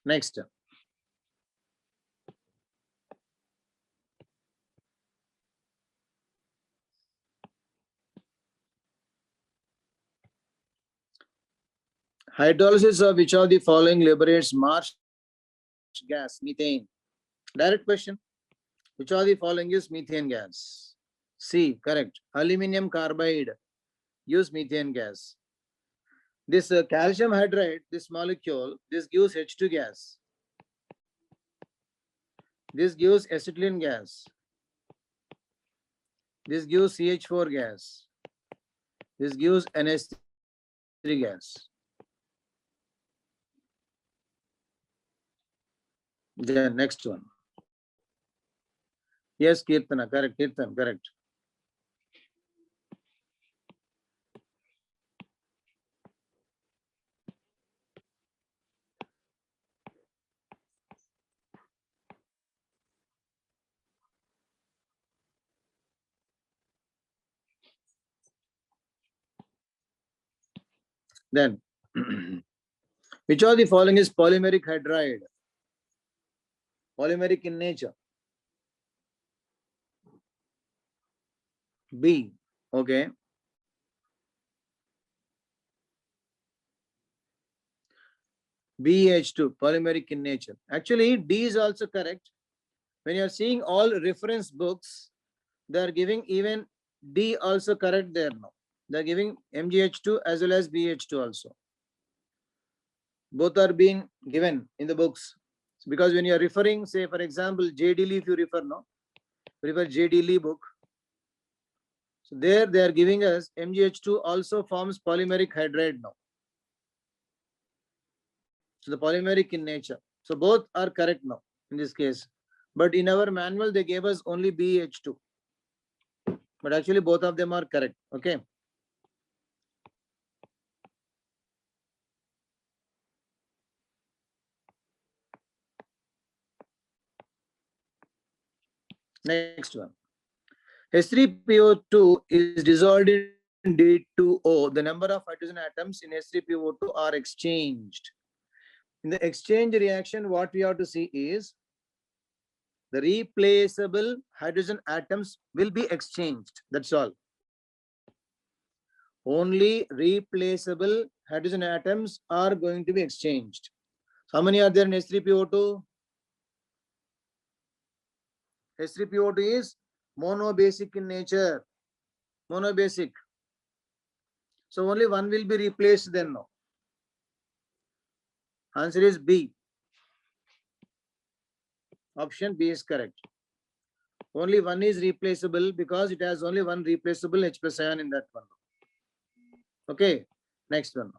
Next. Hydrolysis of which of the following liberates marsh gas, methane? Direct question. Which of the following is methane gas? C, correct. Aluminum carbide use methane gas. This calcium hydride, this molecule, this gives H2 gas. This gives acetylene gas. This gives CH4 gas. This gives NH3 gas. The next one. Yes, Kirtana, correct. Kirtan, correct. Then, which of the following is polymeric hydride? polymeric in nature. B. Okay. BH2, polymeric in nature. Actually, D is also correct. When you are seeing all reference books, they are giving even D also correct there now. They are giving MgH2 as well as BH2 also. Both are being given in the books. Because when you are referring, say for example, J.D. Lee, if you refer J.D. Lee book. So there they are giving us MgH2 also forms polymeric hydride now. So the polymeric in nature. So both are correct now in this case. But in our manual, they gave us only BH2. But actually both of them are correct. Okay. Next one. H3PO2 is dissolved in D2O. The number of hydrogen atoms in H3PO2 are exchanged. In the exchange reaction, what we have to see is the replaceable hydrogen atoms will be exchanged. That's all. Only replaceable hydrogen atoms are going to be exchanged. How many are there in H3PO2? H3PO2 is monobasic in nature. Monobasic. So only one will be replaced then now. Answer is B. Option B is correct. Only one is replaceable because it has only one replaceable H plus ion in that one. Okay, next one.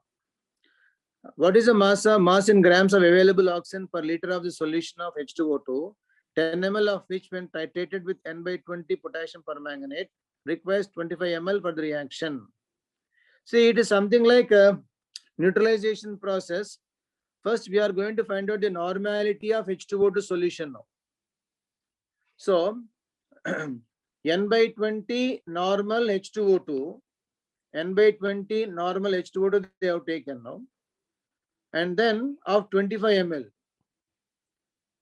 What is the mass in grams of available oxygen per liter of the solution of H2O2, 10 ml of which when titrated with N/20 potassium permanganate requires 25 ml for the reaction. See, it is something like a neutralization process. First, we are going to find out the normality of H2O2 solution now. So, N/20 normal H2O2, N/20 normal H2O2 they have taken now, and then of 25 ml,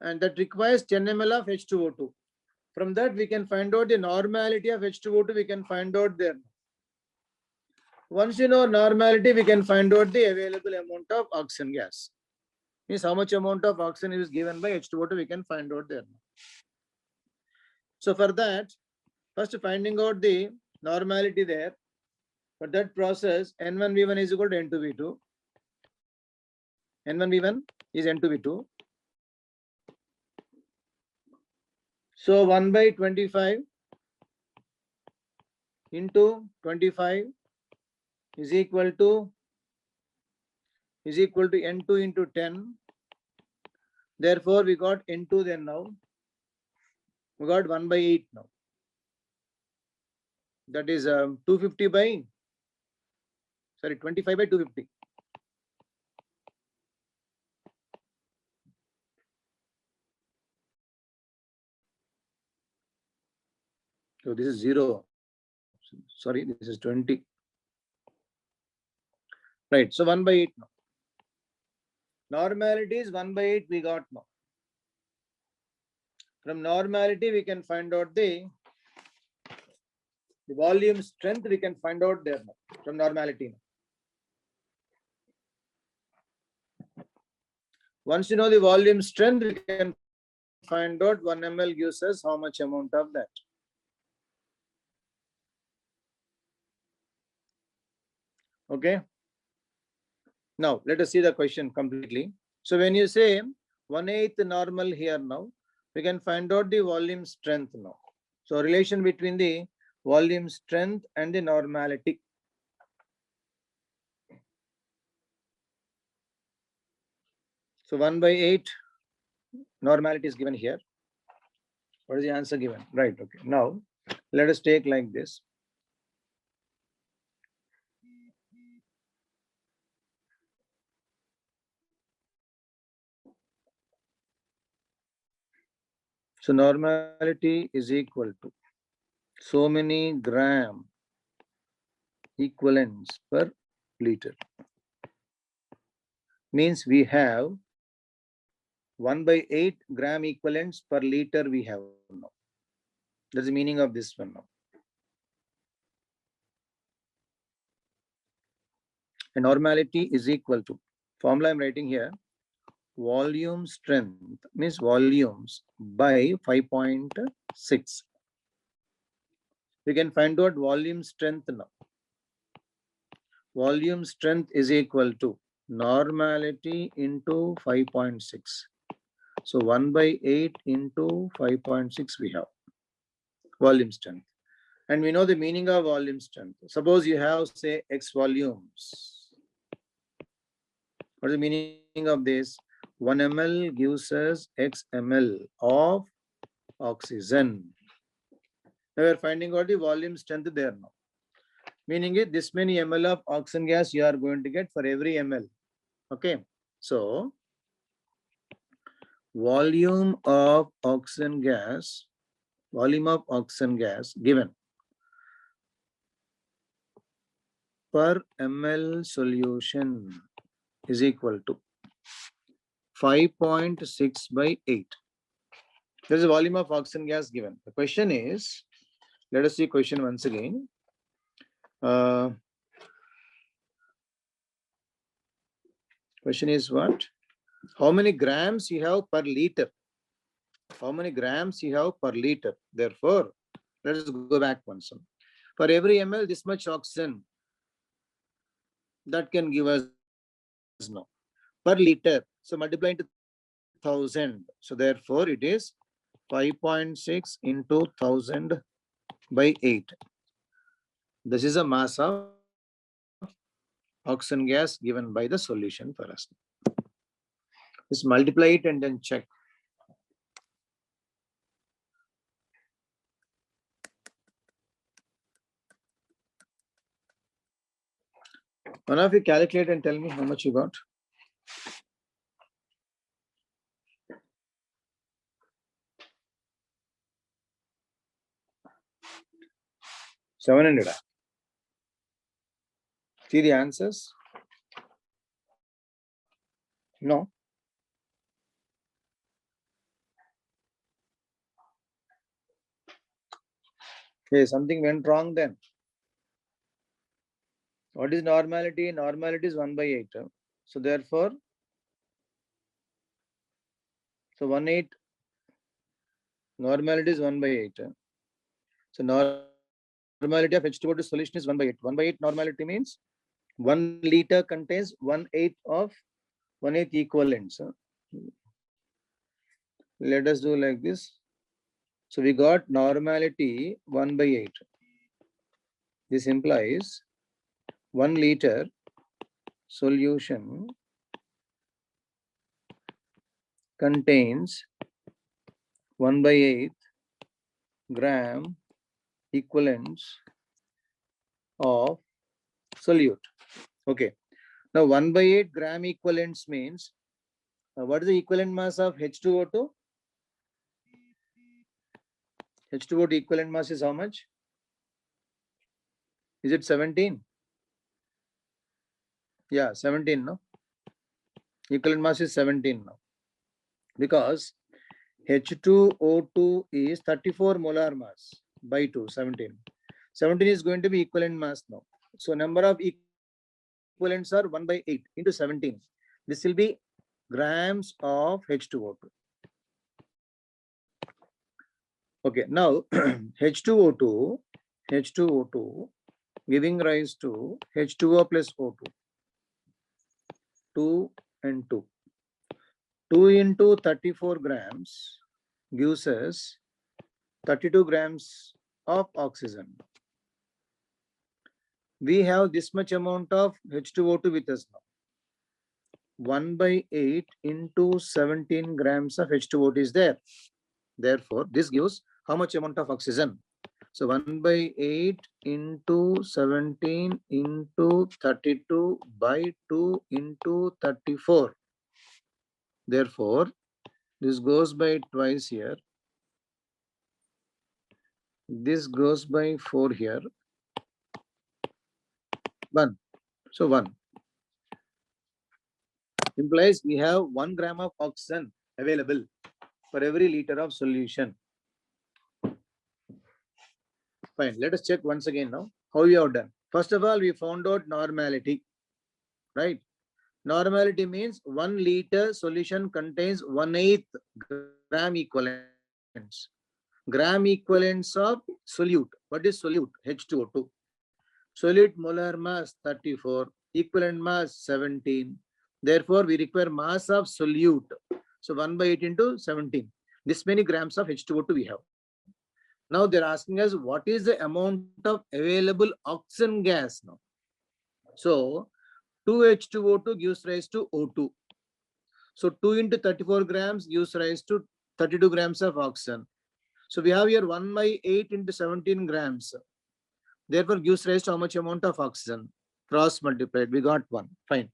and that requires 10 ml of H2O2. From that, we can find out the normality of H2O2, we can find out there. Once you know normality, we can find out the available amount of oxygen gas. Means how much amount of oxygen is given by H2O2, we can find out there. So for that, first finding out the normality there. For that process, N1V1 is equal to N2V2. N1V1 is N2V2. So 1 by 25 into 25 is equal to N2 into 10. Therefore, we got N2 then now. We got 1 by 8 now. That is 250 by, 25 by 250. So this is 0. Sorry, this is 20. Right, so 1 by 8 now. Normality is 1 by 8 we got now. From normality, we can find out the volume strength, we can find out there now, from normality now. Once you know the volume strength, we can find out 1 ml gives us how much amount of that. Okay. Now, let us see the question completely. So when you say 1/8 normal here now, we can find out the volume strength now. So relation between the volume strength and the normality. So 1 by 8 normality is given here. What is the answer given? Right, okay. Now, let us take like this. So normality is equal to so many gram equivalents per liter. Means we have 1/8 gram equivalents per liter we have now. That's the meaning of this one now. And normality is equal to, formula I'm writing here, volume strength means volumes by 5.6. We can find out volume strength now. Volume strength is equal to normality into 5.6. So 1/8 into 5.6 we have volume strength. And we know the meaning of volume strength. Suppose you have, say, X volumes. What is the meaning of this? 1 ml gives us X ml of oxygen. Now we are finding out the volume strength there now. Meaning it, this many ml of oxygen gas you are going to get for every ml. Okay. So volume of oxygen gas given per ml solution is equal to 5.6/8. There is a volume of oxygen gas given. The question is, let us see question once again. Question is what? How many grams you have per liter? How many grams you have per liter? Therefore, let us go back once. For every ml, this much oxygen that can give us no per liter. So multiply into 1000. So therefore, it is 5.6 into 1000/8. This is a mass of oxygen gas given by the solution for us. Just multiply it and then check. One of you calculate and tell me how much you got. 700. See the answers? No. Okay, something went wrong then. What is normality? Normality is 1/8. So therefore, so 1/8 normality is 1/8. So normality of H2O solution is 1/8. 1/8 normality means 1 liter contains 1/8 of 1/8 equivalents. Let us do like this. So we got normality 1/8. This implies 1 liter solution contains 1/8 gram equivalents of solute. Okay. Now 1/8 gram equivalents means what is the equivalent mass of H2O2? H2O2 equivalent mass is how much? Is it 17? Yeah, 17, no? Equivalent mass is 17 now. Because H2O2 is 34 molar mass by 2, 17. 17 is going to be equivalent mass now. So number of equivalents are 1/8 into 17. This will be grams of H2O2. Okay, now H2O2 giving rise to H2O plus O2. 2 and 2. 2 into 34 grams gives us 32 grams of oxygen. We have this much amount of H2O2 with us now. 1/8 into 17 grams of H2O2 is there. Therefore, this gives how much amount of oxygen? So 1/8 into 17 into 32/2 into 34. Therefore, this goes by twice here. This goes by 4 here. 1. So 1. Implies we have 1 gram of oxygen available for every liter of solution. Fine. Let us check once again now how we have done. First of all, we found out normality, right? Normality means 1 liter solution contains 1/8 gram equivalents. Gram equivalents of solute. What is solute? H2O2. Solute molar mass 34, equivalent mass 17. Therefore, we require mass of solute. So 1/8 into 17. This many grams of H2O2 we have. Now they're asking us what is the amount of available oxygen gas now. So 2H2O2 gives rise to O2. So 2 into 34 grams gives rise to 32 grams of oxygen. So we have here 1/8 into 17 grams. Therefore gives rise to how much amount of oxygen? Cross multiplied. We got 1. Fine.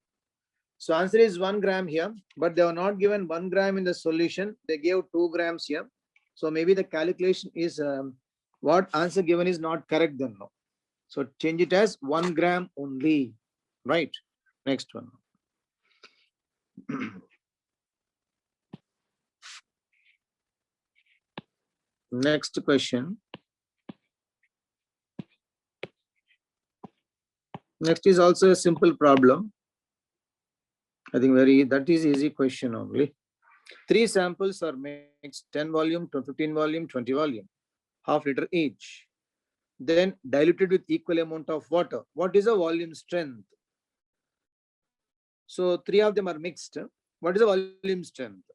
So answer is 1 gram here, but they are not given 1 gram in the solution. They gave 2 grams here. So maybe the calculation is what answer given is not correct then. No. So change it as 1 gram only. Right. Next one. Next question. Next is also a simple problem. I think that is easy question only. 3 samples are mixed, 10 volume, 15 volume, 20 volume, half liter each. Then diluted with equal amount of water. What is the volume strength? So 3 of them are mixed. What is the volume strength?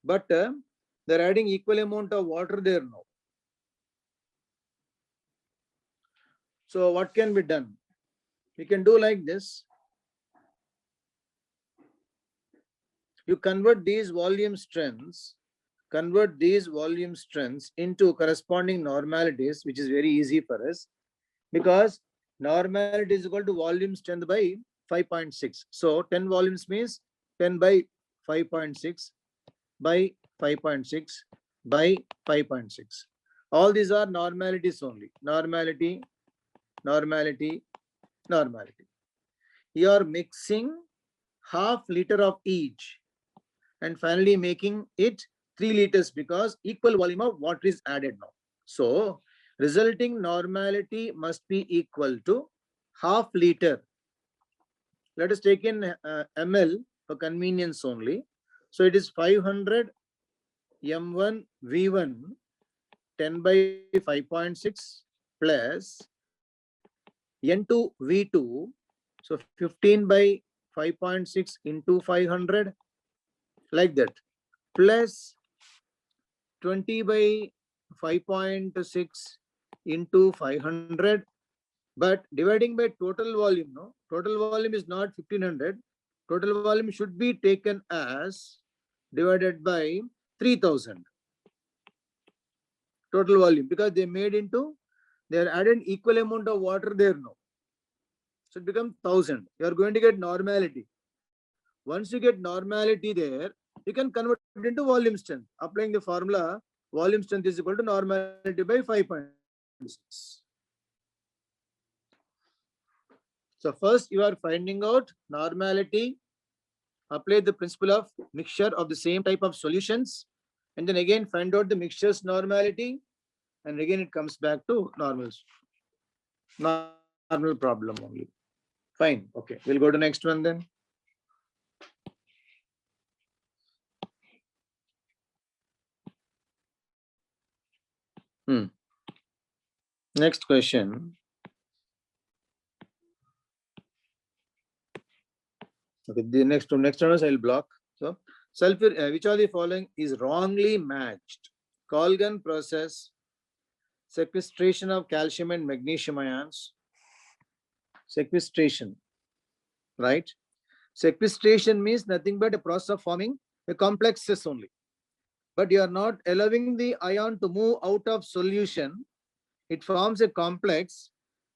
But they're adding equal amount of water there now. So what can be done? We can do like this. You convert these volume strengths into corresponding normalities, which is very easy for us because normality is equal to volume strength by 5.6. So 10 volumes means 10 by 5.6 by 5.6 by 5.6. All these are normalities only. Normality. You are mixing half liter of each and finally making it 3 liters because equal volume of water is added now. So resulting normality must be equal to half liter. Let us take in ml for convenience only. So it is 500 m1 v1 10 by 5.6 plus n2 v2. So 15 by 5.6 into 500 like that plus 20 by 5.6 into 500, but dividing by total volume. No, total volume is not 1500. Total volume should be taken as divided by 3000. Total volume because they are added equal amount of water there now. So it becomes 1000. You are going to get normality. Once you get normality there, you can convert it into volume strength. Applying the formula, volume strength is equal to normality by 5.6. So first you are finding out normality, apply the principle of mixture of the same type of solutions, and then again find out the mixture's normality, and again it comes back to normal problem only. Fine. Okay, we'll go to next one then. Next question. Okay, the next one I'll block. So sulfur, which of the following is wrongly matched? Colgan process, sequestration of calcium and magnesium ions, sequestration, right? Sequestration means nothing but a process of forming a complexes only. But you are not allowing the ion to move out of solution. It forms a complex.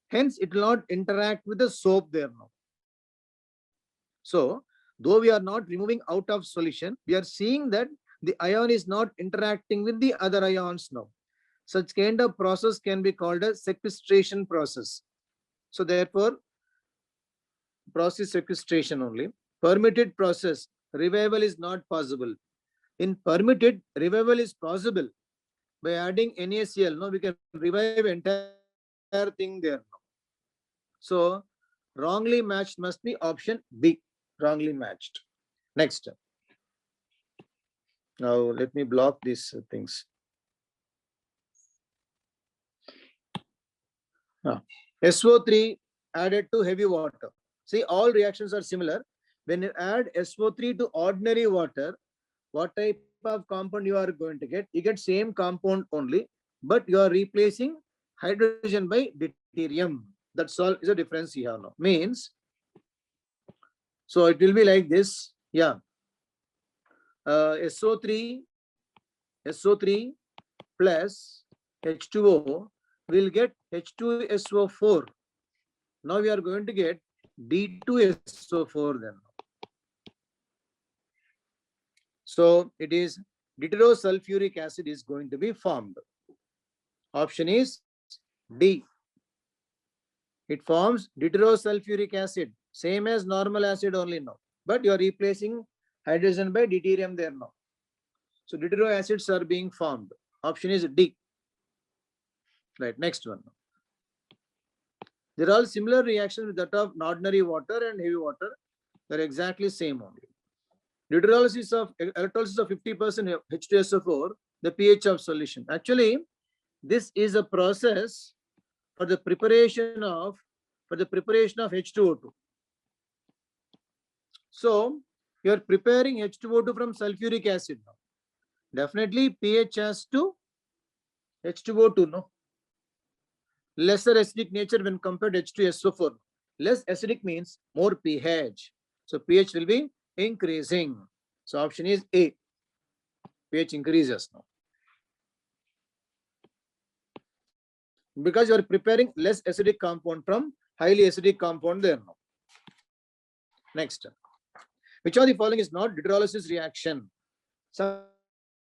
Hence, it will not interact with the soap there now. So, though we are not removing out of solution, we are seeing that the ion is not interacting with the other ions now. Such kind of process can be called a sequestration process. So, therefore, process sequestration only. Permitted process, revival is not possible. In permitted, revival is possible by adding NaCl. No, we can revive entire thing there. So wrongly matched must be option B. Wrongly matched. Next. Now let me block these things. SO3 added to heavy water. See, all reactions are similar. When you add SO3 to ordinary water, what type of compound you are going to get? You get same compound only, but you are replacing hydrogen by deuterium. That's all is a difference here now. Means, so it will be like this. Yeah. SO3 plus H2O will get H2SO4. Now we are going to get D2SO4 then. So it is deuterosulfuric acid is going to be formed. Option is D. It forms deuterosulfuric acid, same as normal acid only now. But you are replacing hydrogen by deuterium there now. So deutero acids are being formed. Option is D. Right, next one. They're all similar reactions with that of ordinary water and heavy water. They're exactly same only. Electrolysis of 50% H2SO4, the pH of solution. Actually, this is a process for the preparation of H2O2. So you are preparing H2O2 from sulfuric acid now. Definitely pH has to H2O2, no? Lesser acidic nature when compared to H2SO4. Less acidic means more pH. So pH will be increasing. So option is A. pH increases now. Because you are preparing less acidic compound from highly acidic compound there now. Next. Which of the following is not deuterolysis reaction? Something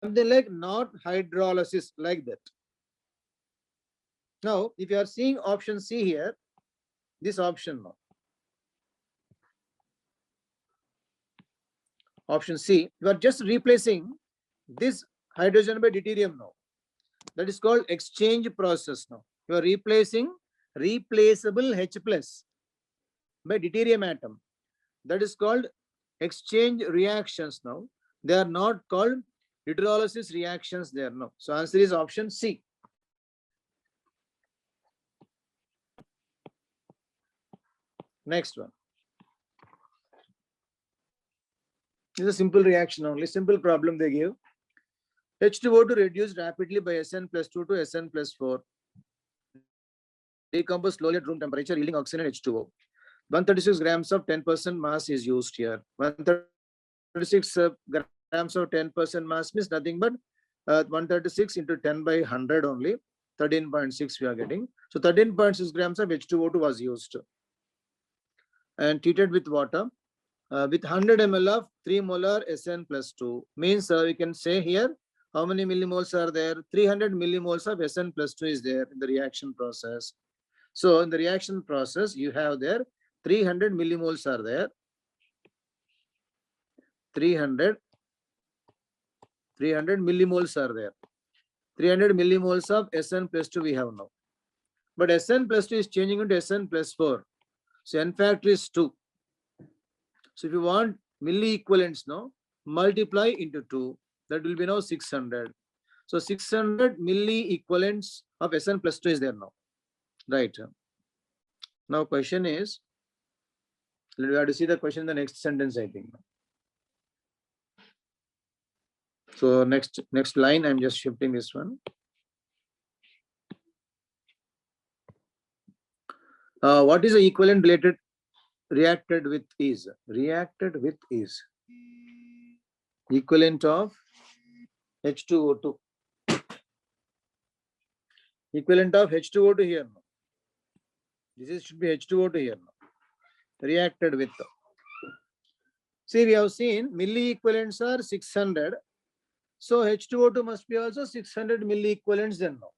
like not hydrolysis, like that. Now, if you are seeing option C here, this option now. Option C, you are just replacing this hydrogen by deuterium now. That is called exchange process now. You are replacing replaceable H plus by deuterium atom. That is called exchange reactions now. They are not called deuterolysis reactions there now. So answer is option C. Next one. This is a simple reaction only, simple problem they give. H2O2 reduced rapidly by Sn plus 2 to Sn plus 4. Decompose slowly at room temperature, yielding oxygen and H2O. 136 grams of 10% mass is used here. 136 grams of 10% mass means nothing but 136 into 10 by 100 only. 13.6 we are getting. So 13.6 grams of H2O2 was used and treated with water. With 100 ml of 3 molar Sn plus 2 means we can say here how many millimoles are there? 300 millimoles of Sn plus 2 is there in the reaction process. So in the reaction process, you have there 300 millimoles are there. 300 millimoles are there. 300 millimoles of Sn plus 2 we have now. But Sn plus 2 is changing into Sn plus 4. So N factor is 2. So if you want milli equivalents now, multiply into 2. That will be now 600. So 600 milli equivalents of Sn plus 2 is there now. Right. Now question is, we have to see the question in the next sentence, I think. So next line, I'm just shifting this one. What is the equivalent related reacted with is? Reacted with is equivalent of H2O2. Equivalent of H2O2 here now. This should be H2O2 here now. Reacted with. See, we have seen milli equivalents are 600. So H2O2 must be also 600 milli equivalents then now.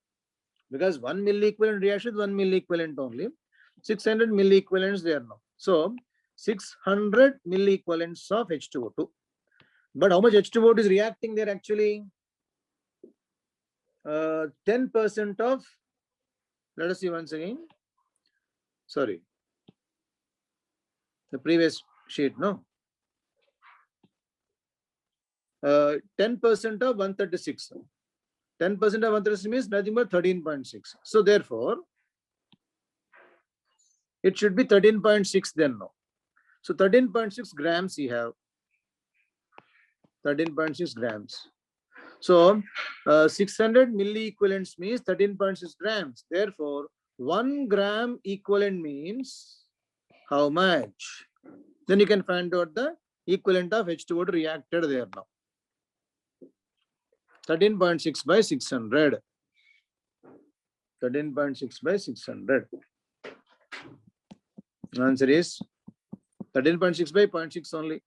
Because 1 milli equivalent reaction is 1 milli equivalent only. 600 milli equivalents there now. So 600 milli equivalents of H2O2. But how much H2O is reacting there actually? 10% of, let us see once again. Sorry. The previous sheet, no? 10% of 136. 10% of 136 means nothing but 13.6. So therefore, it should be 13.6 then now. So 13.6 grams you have. 13.6 grams. So 600 milliequivalents means 13.6 grams. Therefore, 1 gram equivalent means how much? Then you can find out the equivalent of H2O reacted there now. 13.6 by 600. 13.6 by 600. Answer is 13.6 by 0.6 only.